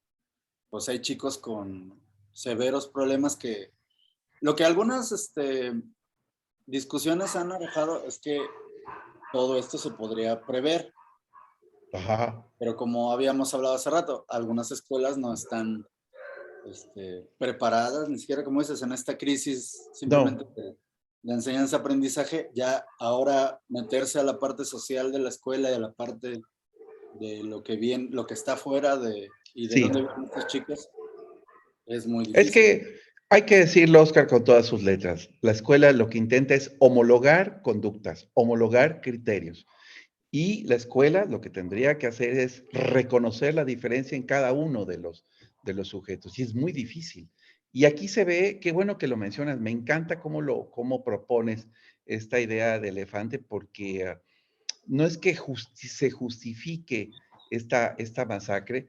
pues hay chicos con severos problemas que, lo que algunas discusiones han arrojado es que todo esto se podría prever, ajá. pero como habíamos hablado hace rato, algunas escuelas no están preparadas, ni siquiera como dices, en esta crisis simplemente No, de enseñanza-aprendizaje, ya ahora meterse a la parte social de la escuela y a la parte de lo que está fuera y de sí. dónde vienen estos chicos, es muy Es difícil. que hay que decirlo, Oscar, con todas sus letras. La escuela lo que intenta es homologar conductas, homologar criterios. Y la escuela lo que tendría que hacer es reconocer la diferencia en cada uno de los sujetos. Y es muy difícil. Y aquí se ve, qué bueno que lo mencionas, me encanta cómo propones esta idea de elefante, porque no es que se justifique esta masacre,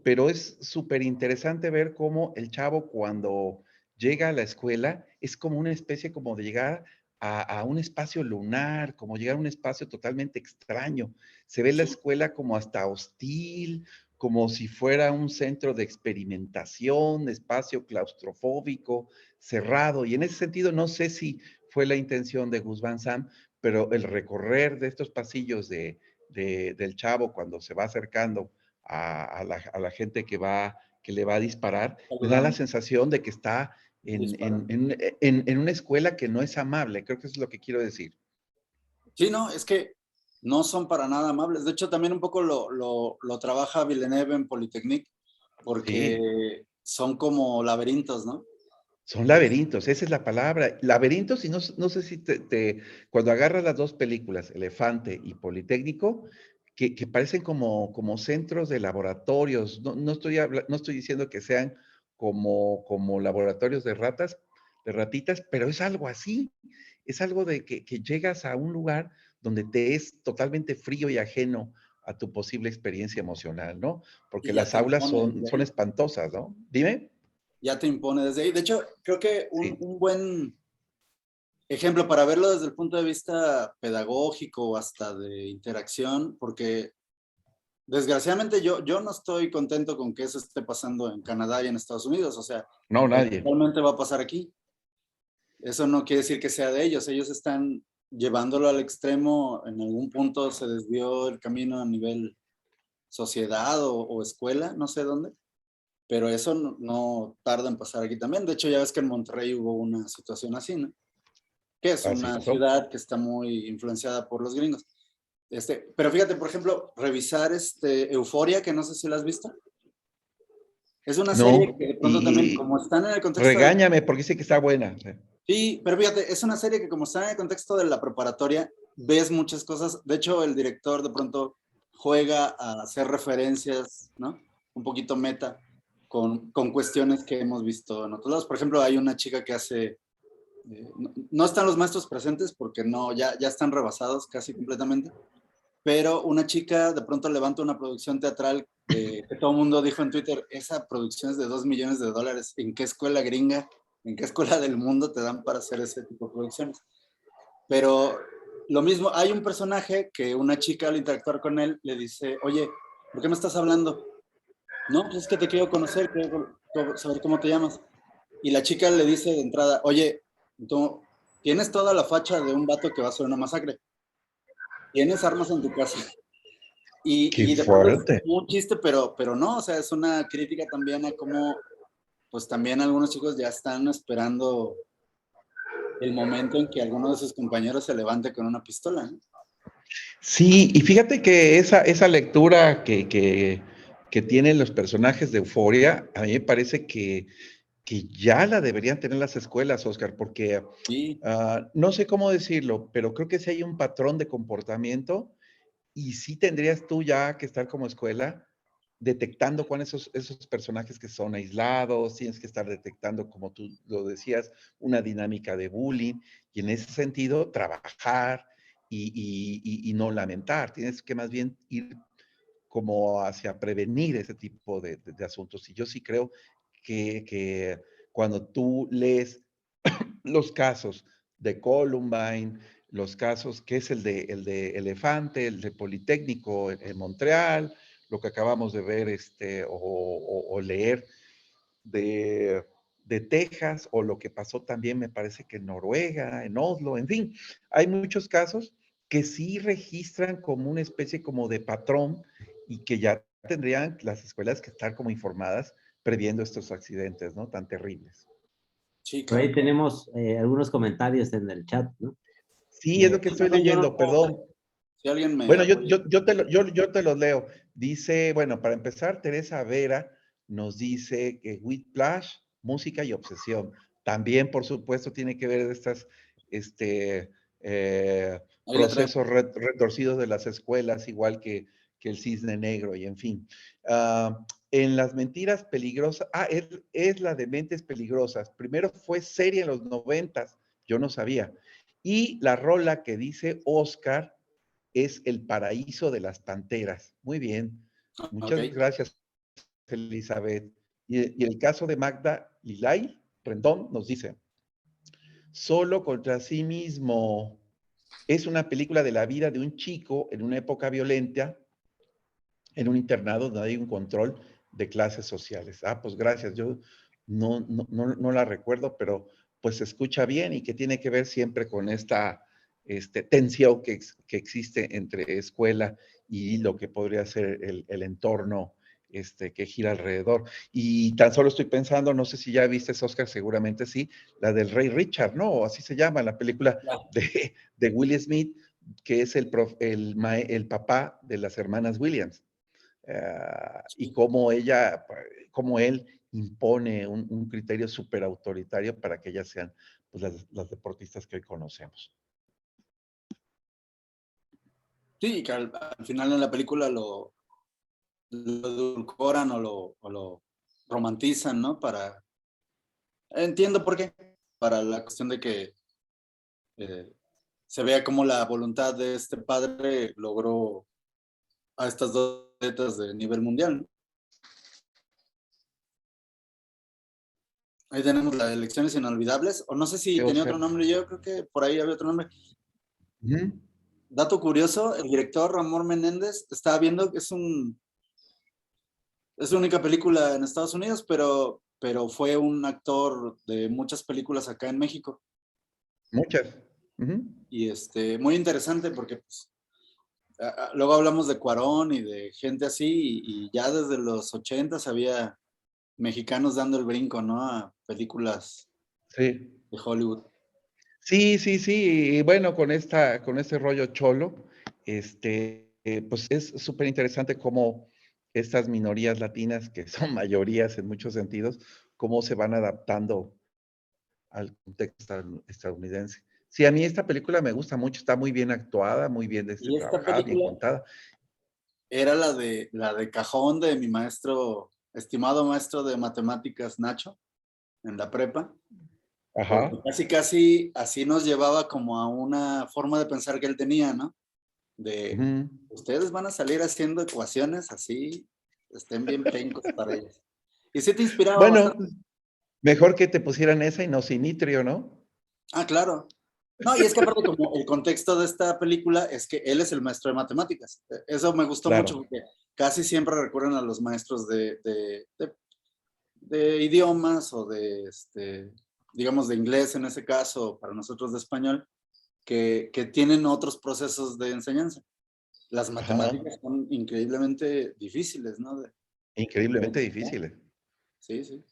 pero es súper interesante ver cómo el chavo, cuando llega a la escuela, es como una especie como de llegar a un espacio lunar, como llegar a un espacio totalmente extraño. Se ve la Sí. escuela como hasta hostil, como si fuera un centro de experimentación, espacio claustrofóbico, cerrado. Y en ese sentido, no sé si fue la intención de Gus Van Sant, pero el recorrer de estos pasillos del chavo cuando se va acercando a la gente que le va a disparar, me da la Saludando, sensación de que está disparando. en una escuela que no es amable. Creo que eso es lo que quiero decir. Sí, no, es que no son para nada amables. De hecho, también un poco lo trabaja Villeneuve en Polytechnique, Sí, porque son como laberintos, ¿no? son laberintos, esa es la palabra. Laberintos, y no sé si cuando agarras las dos películas, Elefante y Politécnico, que parecen como centros de laboratorios. No estoy diciendo que sean como laboratorios de ratas, de ratitas, pero es algo así. Es algo de que llegas a un lugar donde te es totalmente frío y ajeno a tu posible experiencia emocional, ¿no? Porque Y ya las te aulas impone desde son ahí. espantosas, ¿no? Dime. Ya te impone desde ahí. De hecho, creo que Sí. un buen ejemplo para verlo desde el punto de vista pedagógico o hasta de interacción, porque desgraciadamente yo no estoy contento con que eso esté pasando en Canadá y en Estados Unidos. O sea, No, nadie. eventualmente va a pasar aquí. Eso no quiere decir que sea de ellos. Ellos están llevándolo al extremo. En algún punto se desvió el camino a nivel sociedad o escuela, no sé dónde. Pero eso no tarda en pasar aquí también. De hecho, ya ves que en Monterrey hubo una situación así, ¿no? Que es Así una pasó. ciudad que está muy influenciada por los gringos. Pero fíjate, por ejemplo, revisar Euforia, que no sé si la has visto. Es una serie No, que de pronto también, y como están en el contexto de... regáñame porque dice que está buena. Sí, pero fíjate, es una serie que como está en el contexto de la preparatoria, ves muchas cosas. De hecho, el director de pronto juega a hacer referencias, ¿no? Un poquito meta con cuestiones que hemos visto en otros lados. Por ejemplo, hay una chica que hace... no están los maestros presentes porque no, ya están rebasados casi completamente, pero una chica de pronto levanta una producción teatral que todo el mundo dijo en Twitter, esa producción es de $2 millones. ¿En qué escuela gringa, en qué escuela del mundo te dan para hacer ese tipo de producciones? Pero lo mismo, hay un personaje que una chica al interactuar con él le dice, oye, ¿por qué me estás hablando? No, pues es que te quiero conocer, quiero saber cómo te llamas. Y la chica le dice de entrada, oye, tienes toda la facha de un vato que va a hacer una masacre. Tienes armas en tu casa. Qué Y de pronto es fuerte. un chiste, pero no, o sea, es una crítica también a cómo, pues también algunos chicos ya están esperando el momento en que alguno de sus compañeros se levante con una pistola, ¿no? Sí, y fíjate que esa lectura que tienen los personajes de Euforia, a mí me parece que ya la deberían tener las escuelas, Oscar, porque Sí, no sé cómo decirlo, pero creo que sí hay un patrón de comportamiento y sí tendrías tú ya que estar como escuela detectando cuáles esos personajes que son aislados, tienes que estar detectando, como tú lo decías, una dinámica de bullying y en ese sentido trabajar y no lamentar, tienes que más bien ir como hacia prevenir ese tipo de asuntos. Y yo sí creo que cuando tú lees los casos de Columbine, los casos que es el de Elefante, el de Politécnico en Montreal, lo que acabamos de ver o leer de Texas, o lo que pasó también me parece que en Noruega, en Oslo, en fin, hay muchos casos que sí registran como una especie como de patrón y que ya tendrían las escuelas que estar como informadas previendo estos accidentes, ¿no? Tan terribles. sí, Por ahí claro. tenemos algunos comentarios en el chat, ¿no? Sí, es lo que estoy Yo no leyendo, puedo ver. perdón. Si alguien me Bueno, apoya. yo te los leo. Dice, bueno, para empezar, Teresa Vera nos dice que Whiplash, música y obsesión. También, por supuesto, tiene que ver de estas Ahí la traigo. procesos retorcidos de las escuelas, igual que el cisne negro y en fin. En las mentiras peligrosas, es la de mentes peligrosas. Primero fue serie en los 90, yo no sabía. Y la rola que dice Oscar es El Paraíso de las Panteras. Muy bien. Ok. Muchas gracias, Elizabeth. Y el caso de Magda Lilay Rendón nos dice, Solo contra sí mismo. Es una película de la vida de un chico en una época violenta, en un internado donde hay un control de clases sociales. Pues gracias. Yo no la recuerdo, pero pues se escucha bien y que tiene que ver siempre con esta tensión que existe entre escuela y lo que podría ser el entorno que gira alrededor. Y tan solo estoy pensando, no sé si ya viste, Oscar, seguramente sí, la del Rey Richard, ¿no? O así se llama, la película de Will Smith, que es el papá de las hermanas Williams. Y cómo él impone un criterio súper autoritario para que ellas sean pues, las deportistas que hoy conocemos. Sí, que al final en la película lo edulcoran o lo romantizan, ¿no? Entiendo por qué. Para la cuestión de que se vea como la voluntad de este padre logró a estas dos atletas de nivel mundial, ¿no? Ahí tenemos las elecciones inolvidables, o no sé si tenía Oscar. otro nombre, yo creo que por ahí había otro nombre. Uh-huh. Dato curioso, el director Ramón Menéndez estaba viendo que es su única película en Estados Unidos, pero fue un actor de muchas películas acá en México. Muchas. Uh-huh. Y muy interesante porque pues, luego hablamos de Cuarón y de gente así, y ya desde los 80 había mexicanos dando el brinco, ¿no? A películas Sí. de Hollywood. Sí. Y bueno, con este rollo cholo, pues es súper interesante cómo estas minorías latinas, que son mayorías en muchos sentidos, cómo se van adaptando al contexto estadounidense. Sí, a mí esta película me gusta mucho, está muy bien actuada, muy bien Y esta trabajada, bien película contada. era la de cajón de mi maestro, estimado maestro de matemáticas, Nacho, en la prepa, porque Ajá. casi así nos llevaba como a una forma de pensar que él tenía, ¿no? De, Uh-huh. ustedes van a salir haciendo ecuaciones así, estén bien pencos para ellos. Y sí te inspiraba Bueno, bastante. mejor que te pusieran esa y no Sinitrio, ¿no? Claro. No, y es que aparte como el contexto de esta película es que él es el maestro de matemáticas. Eso me gustó mucho Claro. porque casi siempre recurren a los maestros de idiomas o de digamos, de inglés en ese caso, para nosotros de español, que tienen otros procesos de enseñanza. Las matemáticas son increíblemente difíciles, ¿no? Increíblemente difíciles. Sí, sí.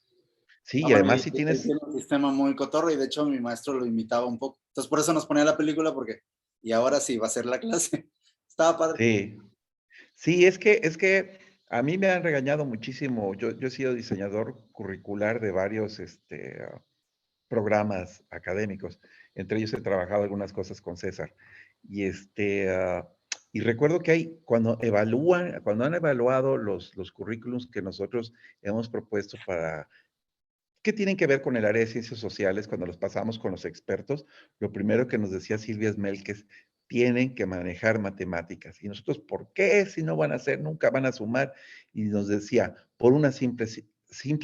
Sí, y Bueno, además si él tienes... tiene un sistema muy cotorro y de hecho mi maestro lo imitaba un poco. Entonces por eso nos ponía la película porque, y ahora sí va a ser la clase. Estaba padre. Sí, sí, es que a mí me han regañado muchísimo. Yo he sido diseñador curricular de varios programas académicos. Entre ellos he trabajado algunas cosas con César. Y, y recuerdo que hay, cuando han evaluado los currículums que nosotros hemos propuesto para, que tienen que ver con el área de ciencias sociales, cuando los pasamos con los expertos, lo primero que nos decía Silvia Smelkes, tienen que manejar matemáticas. Y nosotros, ¿por qué? Si no van a hacer, nunca van a sumar. Y nos decía, por una simple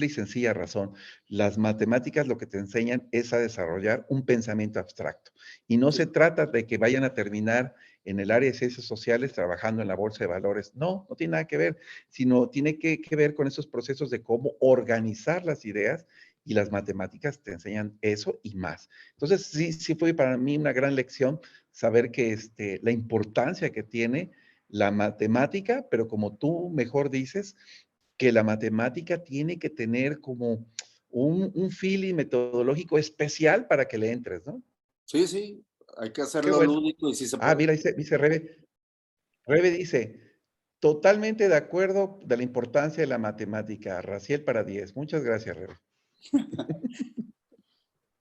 y sencilla razón, las matemáticas lo que te enseñan es a desarrollar un pensamiento abstracto. Y no se trata de que vayan a terminar en el área de ciencias sociales trabajando en la bolsa de valores. No, no tiene nada que ver, sino tiene que ver con esos procesos de cómo organizar las ideas, y las matemáticas te enseñan eso y más. Entonces, sí fue para mí una gran lección saber que la importancia que tiene la matemática, pero como tú mejor dices, que la matemática tiene que tener como un feeling metodológico especial para que le entres, ¿no? Sí, sí, hay que Qué hacerlo bueno. lúdico y sí se Ah, puede. mira, dice Rebe dice, totalmente de acuerdo de la importancia de la matemática. Raciel para 10. Muchas gracias, Rebe.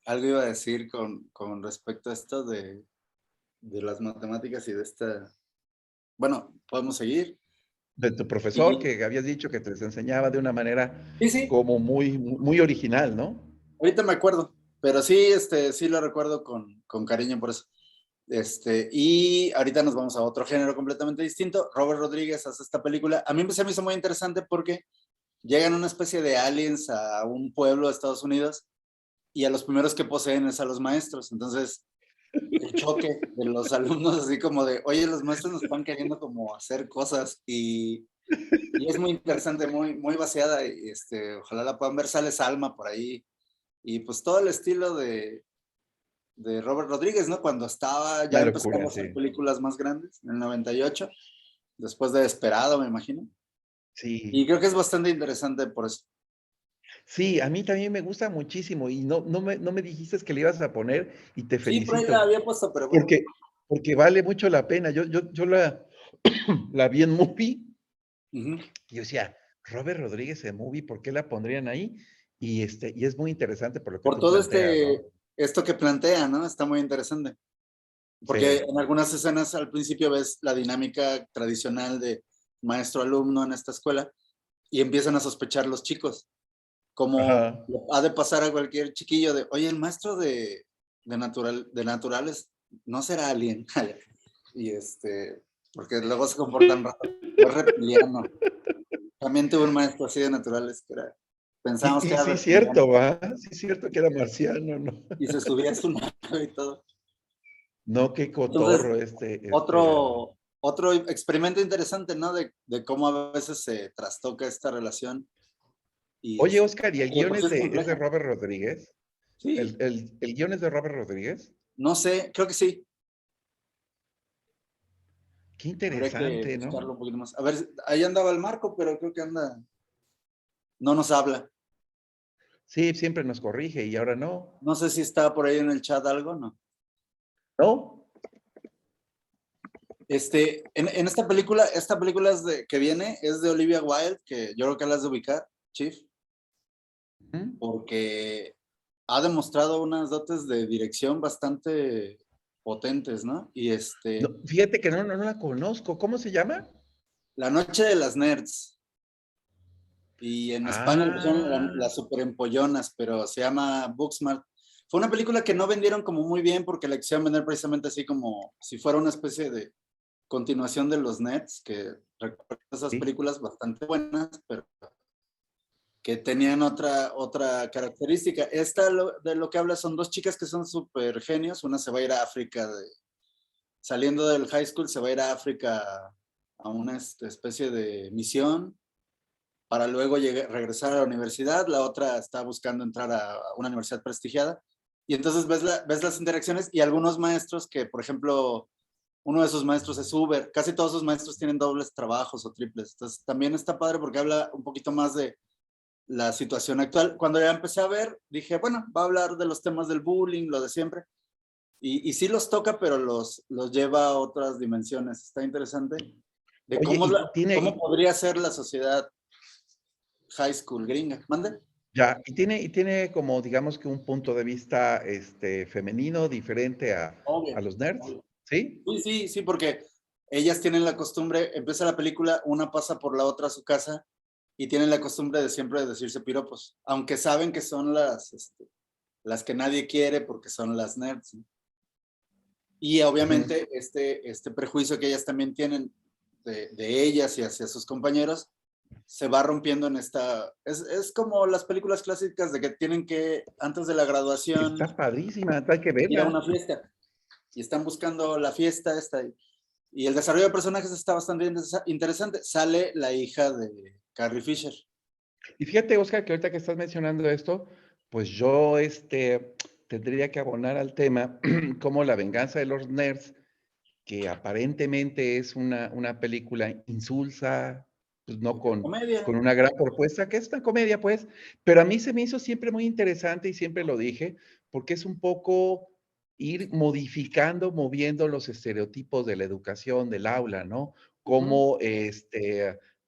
Algo iba a decir con respecto a esto de las matemáticas y de esta... Bueno, podemos seguir. De tu profesor Y, que habías dicho que te les enseñaba de una manera sí, sí, como muy original, ¿no? ahorita me acuerdo, pero sí, sí lo recuerdo con cariño por eso. Y ahorita nos vamos a otro género completamente distinto. Robert Rodríguez hace esta película. A mí se me hizo muy interesante porque llegan una especie de aliens a un pueblo de Estados Unidos y a los primeros que poseen es a los maestros. Entonces, el choque de los alumnos así como de, oye, los maestros nos están queriendo como hacer cosas y es muy interesante, muy vaciada. Y ojalá la puedan ver. Sale Salma por ahí y pues todo el estilo de Robert Rodríguez, ¿no? Cuando estaba ya Una empezando locura, a hacer sí. películas más grandes, en el 98, después de Desperado, me imagino. Sí. Y creo que es bastante interesante por eso. Sí, a mí también me gusta muchísimo y no me dijiste que le ibas a poner y te Sí, por ahí la felicito había puesto, pero bueno. porque vale mucho la pena. Yo la vi en Movie Uh-huh. y yo decía, Robert Rodríguez en Movie, ¿por qué la pondrían ahí? Y es muy interesante por lo que Por tú todo planteas, ¿no? esto que plantea, ¿no? Está muy interesante. Porque Sí. en algunas escenas al principio ves la dinámica tradicional de maestro-alumno en esta escuela y empiezan a sospechar los chicos, como Ajá. ha de pasar a cualquier chiquillo de, oye, el maestro de naturales no será alien. Y porque luego se comportan raro, o es reptiliano. También tuve un maestro así de naturales que era, pensábamos que Y era sí, reptiliano cierto, ¿va? Sí, cierto que era marciano, ¿no? y se subía a su nave y todo. No, qué Entonces, cotorro otro experimento interesante, ¿no? De cómo a veces se trastoca esta relación y Oye, Oscar, ¿y el de guión por sí es es de compleja. Robert Rodríguez? Sí, ¿El guión es de Robert Rodríguez? no sé, creo que sí. Qué Habría que interesante, ¿no? buscarlo un poquito más. A ver, ahí andaba el Marco, pero creo que anda, no nos habla. Sí, siempre nos corrige y ahora no. No sé si está por ahí en el chat algo, ¿no? ¿No? En esta película que viene es de Olivia Wilde, que yo creo que la has de ubicar, Chief, ¿Mm? porque ha demostrado unas dotes de dirección bastante potentes, ¿no? Y No, fíjate que no la conozco. ¿Cómo se llama? La Noche de las Nerds. Y en España le pusieron Ah, las superempollonas, pero se llama Booksmart. Fue una película que no vendieron como muy bien porque la quisieron vender precisamente así como si fuera una especie de continuación de los Nerds, que recuerdo esas sí. películas bastante buenas, pero que tenían otra característica. De lo que habla son dos chicas que son súper genios. Una se va a ir a África, saliendo del high school, se va a ir a África a una especie de misión para luego regresar a la universidad, la otra está buscando entrar a una universidad prestigiada. Y entonces ves las interacciones y algunos maestros que, por ejemplo, uno de sus maestros es Uber, casi todos sus maestros tienen dobles trabajos o triples. Entonces también está padre porque habla un poquito más de la situación actual. Cuando ya empecé a ver, dije, bueno, va a hablar de los temas del bullying, lo de siempre. Y sí los toca, pero los lleva a otras dimensiones. Está interesante. De Oye, cómo podría ser la sociedad high school gringa. ¿Mande? Ya, y tiene como, digamos que un punto de vista femenino diferente a los nerds, Obvio. ¿sí? Sí, porque ellas tienen la costumbre, empieza la película, una pasa por la otra a su casa y tienen la costumbre de siempre decirse piropos, aunque saben que son las que nadie quiere porque son las nerds, ¿no? Y obviamente este prejuicio que ellas también tienen de ellas y hacia sus compañeros se va rompiendo en esta... Es como las películas clásicas de que tienen que, antes de la graduación, Está padrísima, hay que ir a verla. una fiesta. Y están buscando la fiesta esta. Y el desarrollo de personajes está bastante interesante. Sale la hija de Carrie Fisher. Y fíjate, Oscar, que ahorita que estás mencionando esto, pues yo tendría que abonar al tema como La venganza de los nerds, que aparentemente es una película insulsa, pues no Comedia. con una gran propuesta, que es una comedia, pues, pero a mí se me hizo siempre muy interesante y siempre lo dije, porque es un poco ir modificando, moviendo los estereotipos de la educación, del aula, ¿no? Como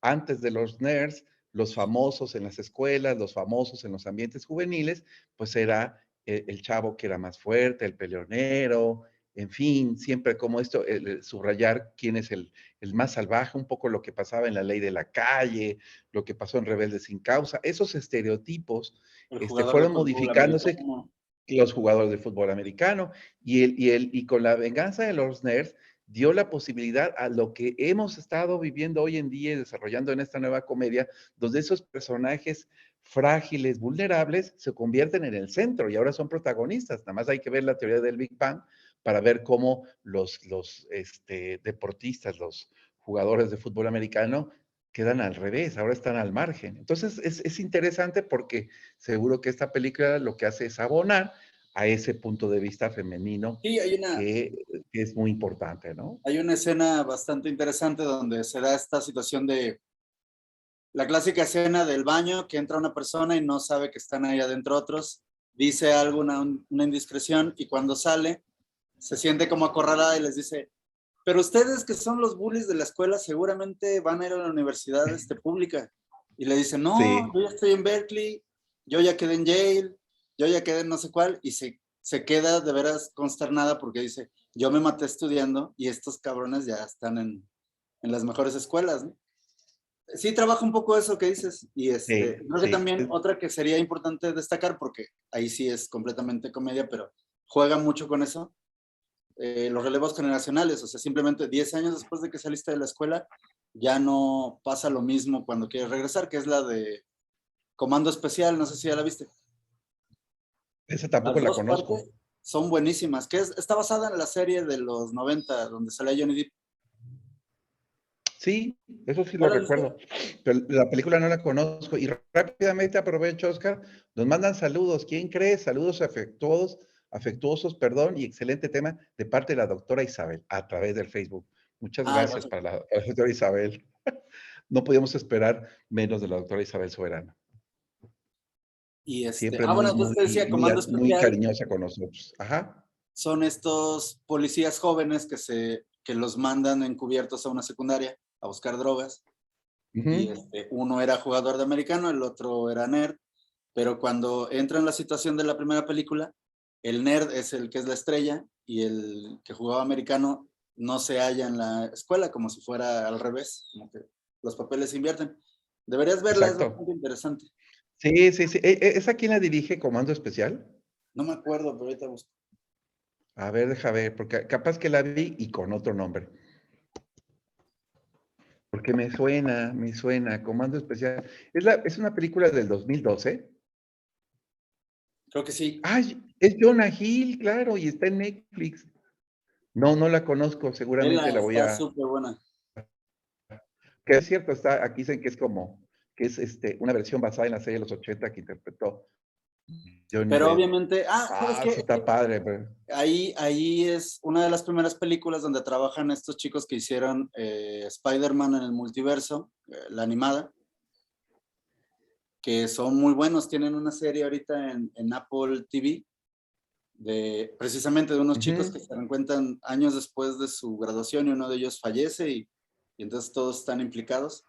antes de los nerds, los famosos en las escuelas, los famosos en los ambientes juveniles, pues era el chavo que era más fuerte, el peleonero, en fin, siempre como esto, subrayar quién es el más salvaje, un poco lo que pasaba en La Ley de la Calle, lo que pasó en Rebeldes sin Causa, esos estereotipos fueron modificándose, los jugadores de fútbol americano, y con La venganza de los nerds dio la posibilidad a lo que hemos estado viviendo hoy en día y desarrollando en esta nueva comedia, donde esos personajes frágiles, vulnerables, se convierten en el centro y ahora son protagonistas. Nada más hay que ver la teoría del Big Bang para ver cómo los deportistas, los jugadores de fútbol americano, quedan al revés, ahora están al margen. Entonces es interesante porque seguro que esta película lo que hace es abonar a ese punto de vista femenino, Sí, que es muy importante, ¿no? Hay una escena bastante interesante donde se da esta situación de la clásica escena del baño, que entra una persona y no sabe que están ahí adentro otros, dice algo, una indiscreción, y cuando sale, se siente como acorralada y les dice, pero ustedes que son los bullies de la escuela seguramente van a ir a la universidad pública. Y le dice, no, Sí. yo ya estoy en Berkeley, yo ya quedé en Yale, yo ya quedé en no sé cuál, y se queda de veras consternada porque dice, yo me maté estudiando y estos cabrones ya están en las mejores escuelas, ¿no? Sí, trabaja un poco eso que dices, y creo que también otra que sería importante destacar, porque ahí sí es completamente comedia, pero juega mucho con eso, los relevos generacionales, o sea, simplemente 10 años después de que saliste de la escuela, ya no pasa lo mismo cuando quieres regresar, que es la de Comando Especial, no sé si ya la viste. Esa tampoco Las la dos conozco. partes son buenísimas, que está basada en la serie de los 90, donde sale Johnny Depp. Sí, eso sí lo recuerdo, pero la película no la conozco. Y rápidamente aprovecho, Oscar, nos mandan saludos. ¿Quién cree? Saludos afectuosos, perdón, y excelente tema de parte de la doctora Isabel a través del Facebook. Muchas gracias para la doctora Isabel. No podíamos esperar menos de la doctora Isabel Soberano. Y Siempre bueno, entonces te decía, Comando muy Especial cariñosa con nosotros. Ajá. son estos policías jóvenes que los mandan encubiertos a una secundaria a buscar drogas. Y uno era jugador de americano, el otro era nerd, pero cuando entra en la situación de la primera película, el nerd es el que es la estrella y el que jugaba americano no se halla en la escuela, como si fuera al revés, como que los papeles se invierten. Deberías verla, Exacto. es bastante interesante. Sí. ¿Esa quién la dirige, Comando Especial? No me acuerdo, pero ahorita busco. A ver, deja ver, porque capaz que la vi y con otro nombre. Porque me suena, Comando Especial. ¿Es una película del 2012? Creo que sí. ¡Ay! Es Jonah Hill, claro, y está en Netflix. No la conozco, seguramente la voy Está a... súper buena. Que es cierto, aquí dicen que es como que es una versión basada en la serie de los 80 que interpretó Johnny Pero Depp. obviamente, ¿sabes Sí qué? está padre. Pero... Ahí es una de las primeras películas donde trabajan estos chicos que hicieron Spider-Man en el multiverso, la animada, que son muy buenos. Tienen una serie ahorita en Apple TV, precisamente de unos chicos que se reencuentran años después de su graduación y uno de ellos fallece y entonces todos están implicados.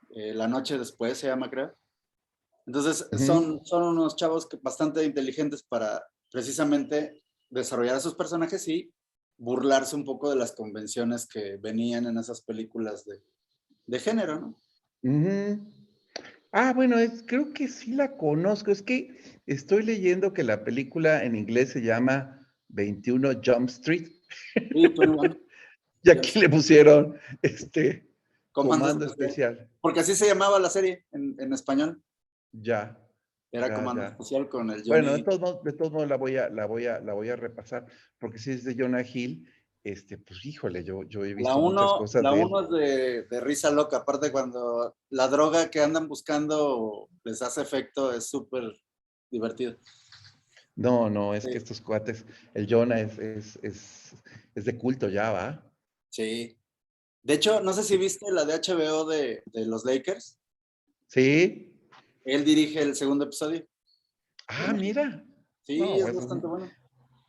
La noche después se llama, creo. Entonces son unos chavos bastante inteligentes para precisamente desarrollar a sus personajes y burlarse un poco de las convenciones que venían en esas películas de género, ¿no? Bueno, creo que sí la conozco. Es que estoy leyendo que la película en inglés se llama 21 Jump Street. Sí, 21. Y aquí le pusieron Comando Especial. Porque así se llamaba la serie en español. Ya. Era Comando Especial con el Johnny. Bueno, de todos modos la voy a repasar, porque si es de Jonah Hill, pues híjole, yo he visto muchas cosas la de él. uno es de risa loca, aparte cuando la droga que andan buscando les hace efecto, es súper divertido. No, es que estos cuates, el Jonah es de culto ya, ¿va? Sí. De hecho, no sé si viste la de HBO de los Lakers. Sí. Él dirige el segundo episodio. Mira. Sí, No, es bastante bueno.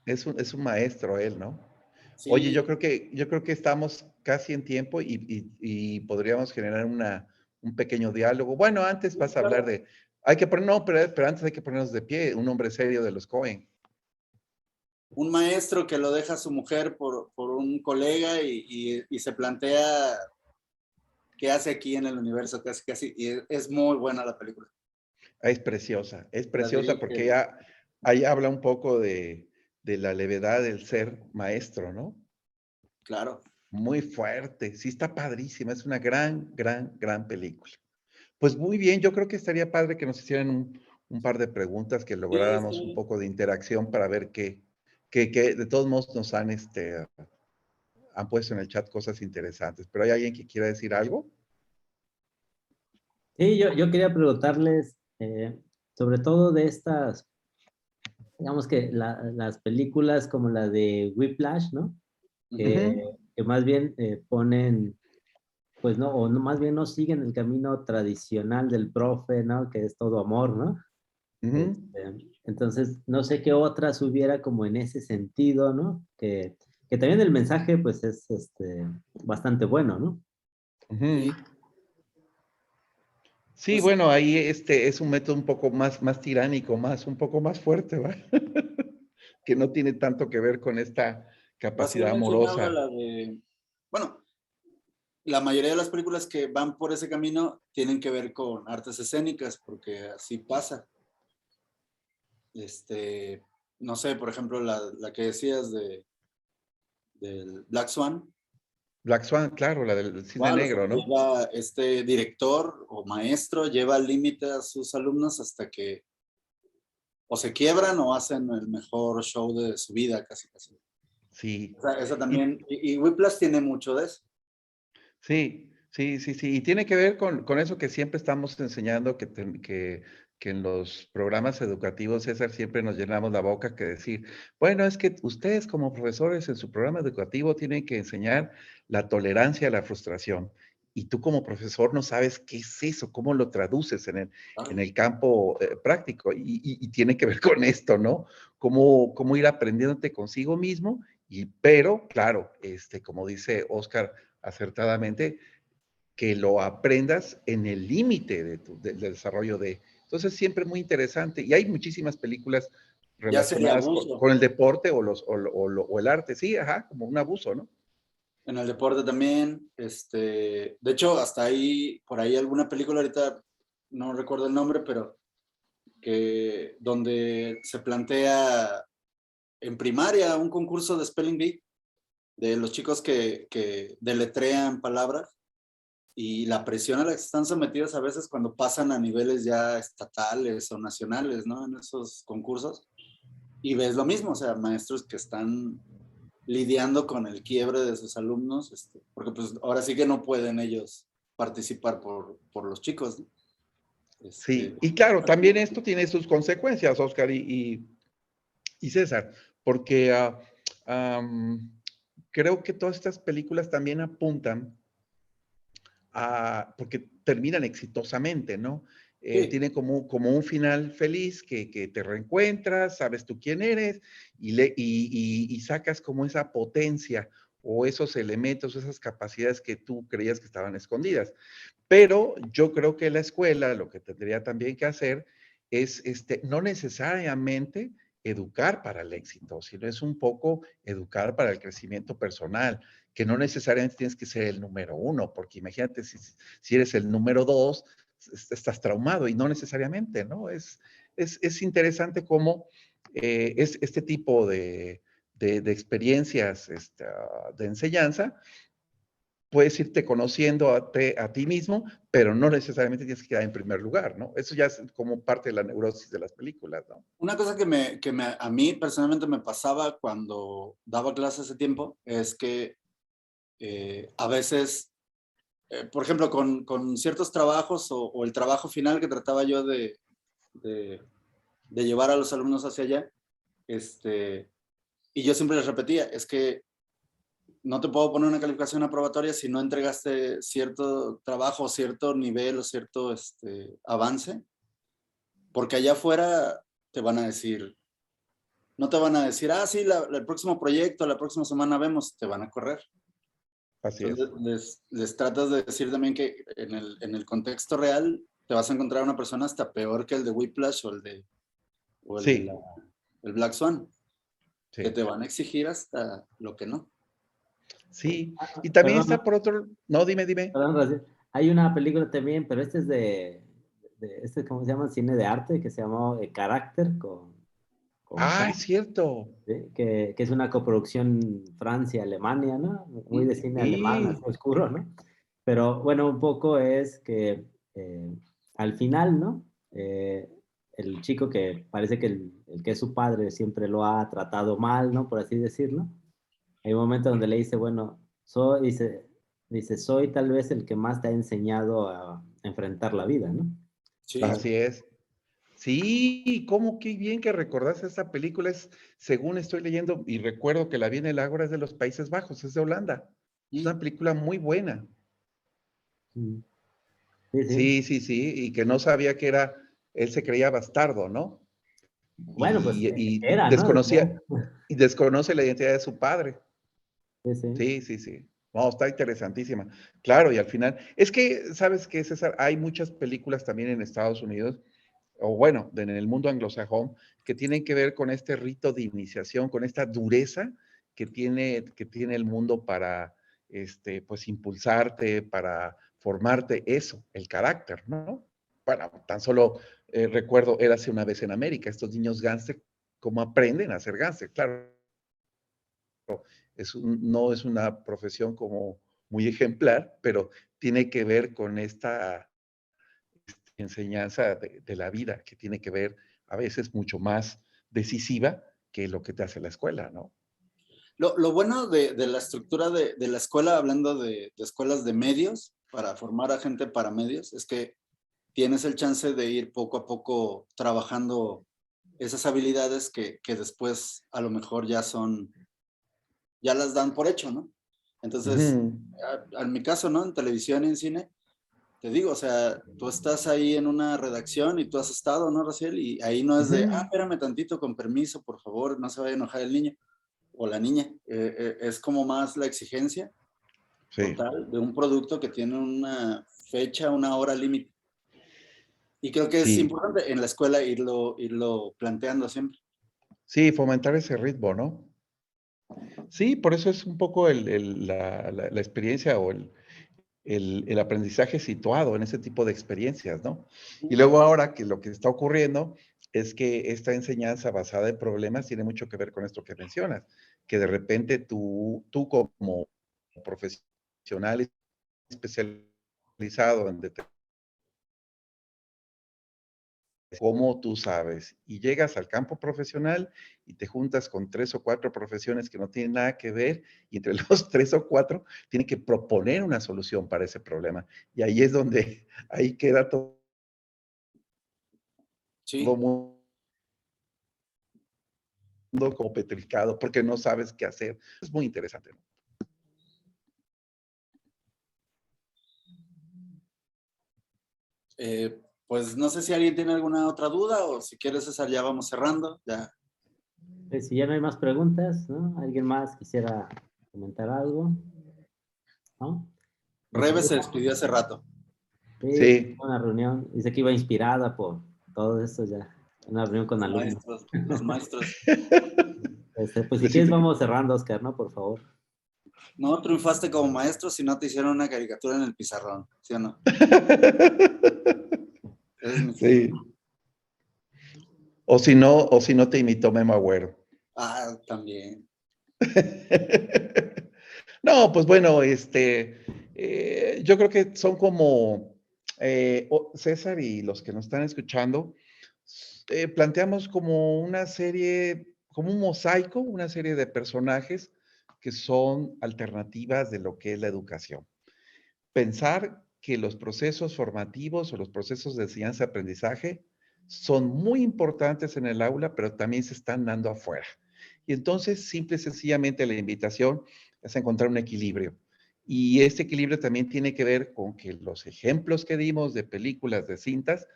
Es un maestro él, ¿no? Sí. Oye, yo creo que estamos casi en tiempo y podríamos generar un pequeño diálogo. Bueno, antes vas a hablar de... pero antes hay que ponernos de pie, un hombre serio de los Coen. Un maestro que lo deja a su mujer por un colega y se plantea qué hace aquí en el universo, casi, y es muy buena la película. Es preciosa porque ahí habla un poco de la levedad del ser maestro, ¿no? Claro. Muy fuerte, sí está padrísima, es una gran película. Pues muy bien, yo creo que estaría padre que nos hicieran un par de preguntas, que lográramos un poco de interacción para ver qué de todos modos nos han puesto en el chat cosas interesantes. ¿Pero hay alguien que quiera decir algo? Sí, yo quería preguntarles, sobre todo de estas, digamos que las películas como la de Whiplash, ¿no? Que más bien ponen, pues no, o no, más bien no siguen el camino tradicional del profe, ¿no? Que es todo amor, ¿no? Entonces, no sé qué otras hubiera como en ese sentido, ¿no? Que también el mensaje, pues, es bastante bueno, ¿no? Sí, bueno, ahí es un método un poco más tiránico, un poco más fuerte, ¿va? Que no tiene tanto que ver con esta capacidad amorosa. Bueno, la mayoría de las películas que van por ese camino tienen que ver con artes escénicas, porque así pasa. No sé, por ejemplo, la que decías del Black Swan. Black Swan, claro, la del cine negro, ¿no? Lleva director o maestro, lleva al límite a sus alumnos hasta que o se quiebran o hacen el mejor show de su vida, casi. Sí. Esa también, y Whiplash tiene mucho de eso. Sí. Y tiene que ver con eso que siempre estamos enseñando, que en los programas educativos, César, siempre nos llenamos la boca que decir, bueno, es que ustedes como profesores en su programa educativo tienen que enseñar la tolerancia a la frustración. Y tú como profesor no sabes qué es eso, cómo lo traduces en el campo práctico. Y tiene que ver con esto, ¿no? Cómo ir aprendiéndote consigo mismo, pero, claro, como dice Oscar acertadamente, que lo aprendas en el límite del desarrollo de... Entonces, siempre muy interesante. Y hay muchísimas películas relacionadas con el deporte o el arte. Sí, como un abuso, ¿no? En el deporte también. De hecho, hasta ahí, por ahí alguna película, ahorita no recuerdo el nombre, pero donde se plantea en primaria un concurso de Spelling Bee de los chicos que deletrean palabras y la presión a la que están sometidos a veces cuando pasan a niveles ya estatales o nacionales, ¿no? En esos concursos. Y ves lo mismo, o sea, maestros que están lidiando con el quiebre de sus alumnos, porque pues ahora sí que no pueden ellos participar por los chicos, ¿no? Sí, y claro, también esto tiene sus consecuencias, Oscar y César, porque creo que todas estas películas también apuntan porque terminan exitosamente, ¿no? Sí. Tiene como un final feliz que te reencuentras, sabes tú quién eres y sacas como esa potencia o esos elementos, esas capacidades que tú creías que estaban escondidas. Pero yo creo que la escuela lo que tendría también que hacer es no necesariamente educar para el éxito, sino es un poco educar para el crecimiento personal, que no necesariamente tienes que ser el número uno, porque imagínate si eres el número dos, estás traumado y no necesariamente, ¿no? Es interesante cómo es este tipo de experiencias de enseñanza puedes irte conociendo a ti mismo, pero no necesariamente tienes que quedar en primer lugar, ¿no? Eso ya es como parte de la neurosis de las películas, ¿no? Una cosa a mí personalmente me pasaba cuando daba clases hace tiempo es que a veces, por ejemplo, con ciertos trabajos o el trabajo final que trataba yo de llevar a los alumnos hacia allá, y yo siempre les repetía, es que no te puedo poner una calificación aprobatoria si no entregaste cierto trabajo, cierto nivel o cierto avance, porque allá afuera te van a decir, no te van a decir, sí, el próximo proyecto, la próxima semana vemos, te van a correr. Así es. Entonces les tratas de decir también que en el contexto real te vas a encontrar una persona hasta peor que el de Whiplash o el de Sí, el Black Swan, que sí, te van a exigir hasta lo que no. sí. Ah, Y también perdón, está por otro, no, dime. perdón, Raciel. Hay una película también, pero este es ¿cómo se llama? Cine de arte, que se llamó Carácter con Ah, K, es cierto. ¿sí? Que es una coproducción Francia-Alemania, ¿no? Muy de cine alemán, así Sí, oscuro, ¿no? Pero bueno, un poco es que al final, ¿no? El chico que parece que el que es su padre siempre lo ha tratado mal, ¿no? Por así decirlo. Hay un momento donde le dice, bueno, dice, soy tal vez el que más te ha enseñado a enfrentar la vida, ¿no? Sí, así es. Sí, cómo qué bien que recordaste esa película. Según estoy leyendo y recuerdo que la vi en el Ágora, es de los Países Bajos, es de Holanda. Es una película muy buena. Mm. Sí, sí. Sí, sí, sí, y que no sabía que él se creía bastardo, ¿no? Bueno, pues Y era, ¿no? y desconoce la identidad de su padre. Sí, sí. Sí, sí, sí. No, está interesantísima. Claro, y al final, es que, ¿sabes qué, César? Hay muchas películas también en Estados Unidos, o bueno, en el mundo anglosajón, que tienen que ver con este rito de iniciación, con esta dureza que tiene el mundo para, pues, impulsarte, para formarte eso, el carácter, ¿no? Bueno, tan solo recuerdo, Érase una vez en América, estos niños gánster, cómo aprenden a ser gánster, claro no es una profesión como muy ejemplar, pero tiene que ver con esta enseñanza de la vida, que tiene que ver a veces mucho más decisiva que lo que te hace la escuela, ¿no? Lo bueno de la estructura de la escuela, hablando de escuelas de medios, para formar a gente para medios, es que tienes el chance de ir poco a poco trabajando esas habilidades que después a lo mejor ya las dan por hecho, ¿no? Entonces, Ujú. en mi caso, ¿no? En televisión y en cine, te digo, o sea, tú estás ahí en una redacción y tú has estado, ¿no, Raciel? Y ahí no es de, Ujú. espérame tantito, con permiso, por favor, no se vaya a enojar el niño o la niña. Es como más la exigencia Sí, total de un producto que tiene una fecha, una hora límite. Y creo que es sí, importante en la escuela irlo planteando siempre. sí, fomentar ese ritmo, ¿no? Sí, por eso es un poco la experiencia o el aprendizaje situado en ese tipo de experiencias, ¿no? Y luego ahora que lo que está ocurriendo es que esta enseñanza basada en problemas tiene mucho que ver con esto que mencionas, que de repente tú como profesional especializado en cómo tú sabes, y llegas al campo profesional y te juntas con 3 o 4 profesiones que no tienen nada que ver, y entre los 3 o 4 tienen que proponer una solución para ese problema. Y ahí es donde, ahí queda todo Sí. Todo mundo como petrificado porque no sabes qué hacer. Es muy interesante, ¿no? Pues no sé si alguien tiene alguna otra duda o si quieres, César, ya vamos cerrando. Ya. Si ya no hay más preguntas, ¿no? ¿Alguien más quisiera comentar algo? ¿No? Rebe se despidió hace rato. Sí, Sí. una reunión. Dice que iba inspirada por todo esto ya. Una reunión con alumnos. Los maestros. Pues si quieres vamos cerrando, Oscar, ¿no? Por favor. No triunfaste como maestro si no te hicieron una caricatura en el pizarrón, ¿sí o no? Sí. O si no te imitó Memo Agüero. Ah, también. No, pues bueno, yo creo que son como César y los que nos están escuchando, planteamos como una serie, como un mosaico, una serie de personajes que son alternativas de lo que es la educación. Pensar que los procesos formativos o los procesos de enseñanza-aprendizaje son muy importantes en el aula, pero también se están dando afuera. Y entonces, simple y sencillamente, la invitación es encontrar un equilibrio. Y este equilibrio también tiene que ver con que los ejemplos que dimos de películas, de cintas,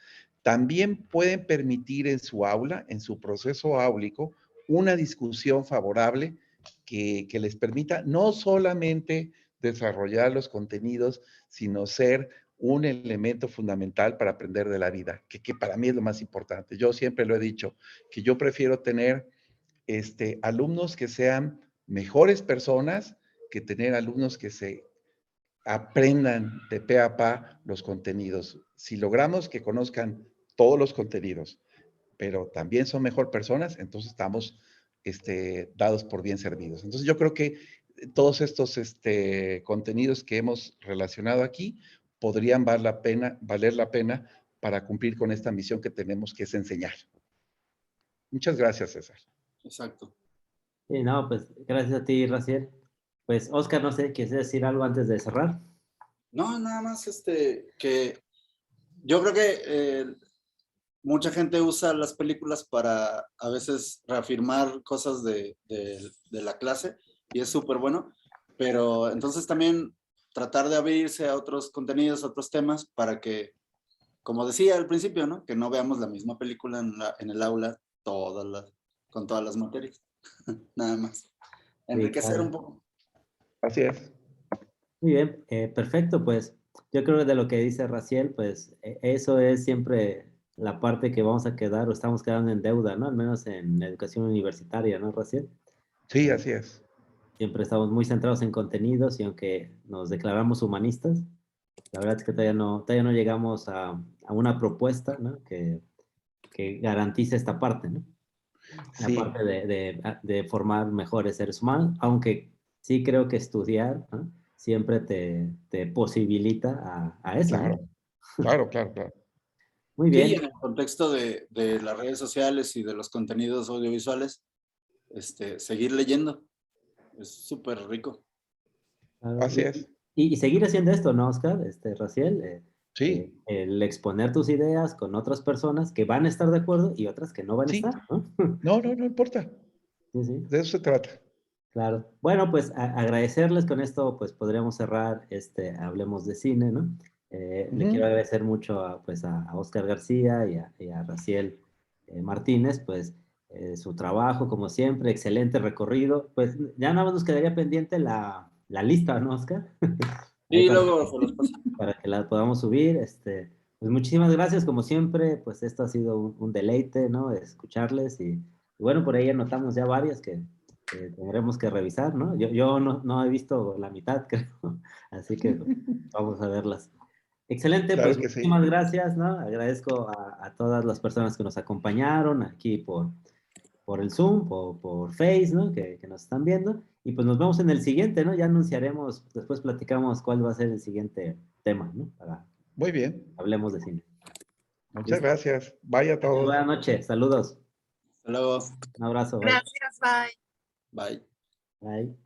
también pueden permitir en su aula, en su proceso áulico, una discusión favorable que les permita no solamente desarrollar los contenidos, sino ser un elemento fundamental para aprender de la vida, que para mí es lo más importante. Yo siempre lo he dicho, que yo prefiero tener alumnos que sean mejores personas que tener alumnos que se aprendan de pe a pa los contenidos. Si logramos que conozcan todos los contenidos, pero también son mejor personas, entonces estamos dados por bien servidos. Entonces yo creo que todos estos contenidos que hemos relacionado aquí podrían valer la pena para cumplir con esta misión que tenemos, que es enseñar. Muchas gracias, César. Exacto. Sí, no, pues gracias a ti, Raciel. Pues, Oscar, no sé, ¿quieres decir algo antes de cerrar? No, nada más que yo creo que mucha gente usa las películas para a veces reafirmar cosas de la clase y es súper bueno, pero entonces también tratar de abrirse a otros contenidos, a otros temas para que, como decía al principio, ¿no? Que no veamos la misma película en el aula con todas las materias, nada más. Sí, Enriquecer claro. un poco. Así es. Muy bien, perfecto, pues yo creo que de lo que dice Raciel, pues eso es siempre la parte que vamos a quedar o estamos quedando en deuda, ¿no? Al menos en educación universitaria, ¿no, Raciel? Sí, así es. Siempre estamos muy centrados en contenidos y aunque nos declaramos humanistas, la verdad es que todavía no llegamos a una propuesta, ¿no? Que garantice esta parte, ¿no? La Sí, parte de formar mejores seres humanos, aunque sí creo que estudiar, ¿no? Siempre te posibilita a eso, ¿no? claro, claro, claro, claro. Muy Sí, bien. en el contexto de las redes sociales y de los contenidos audiovisuales, seguir leyendo es súper rico. Claro. Así es. Y seguir haciendo esto, ¿no, Oscar? Raciel, Sí, el exponer tus ideas con otras personas que van a estar de acuerdo y otras que no van a sí. estar, ¿no? No, no, no importa. Sí, sí. De eso se trata. Claro. Bueno, pues agradecerles con esto, pues podríamos cerrar Hablemos de Cine, ¿no? Le quiero agradecer mucho pues, a Oscar García y a Raciel Martínez, pues su trabajo, como siempre, excelente recorrido. Pues ya nada más nos quedaría pendiente la lista, ¿no, Oscar? Ahí Y luego se los paso. para que la podamos subir. Pues muchísimas gracias, como siempre, pues esto ha sido un deleite, ¿no? Escucharles y bueno, por ahí anotamos ya varias que tendremos que revisar, ¿no? Yo no he visto la mitad, creo, así que vamos a verlas. Excelente, pues Claro que sí. muchísimas gracias, ¿no? Agradezco a todas las personas que nos acompañaron aquí por el Zoom, por Face, ¿no? Que nos están viendo. Y pues nos vemos en el siguiente, ¿no? Ya anunciaremos, después platicamos cuál va a ser el siguiente tema, ¿no? Para Muy bien. Hablemos de Cine. Muchas ¿Listo? gracias. Vaya a todos. Buenas noches, saludos. Hasta luego. Un abrazo, bye. Gracias, bye. Bye. Bye.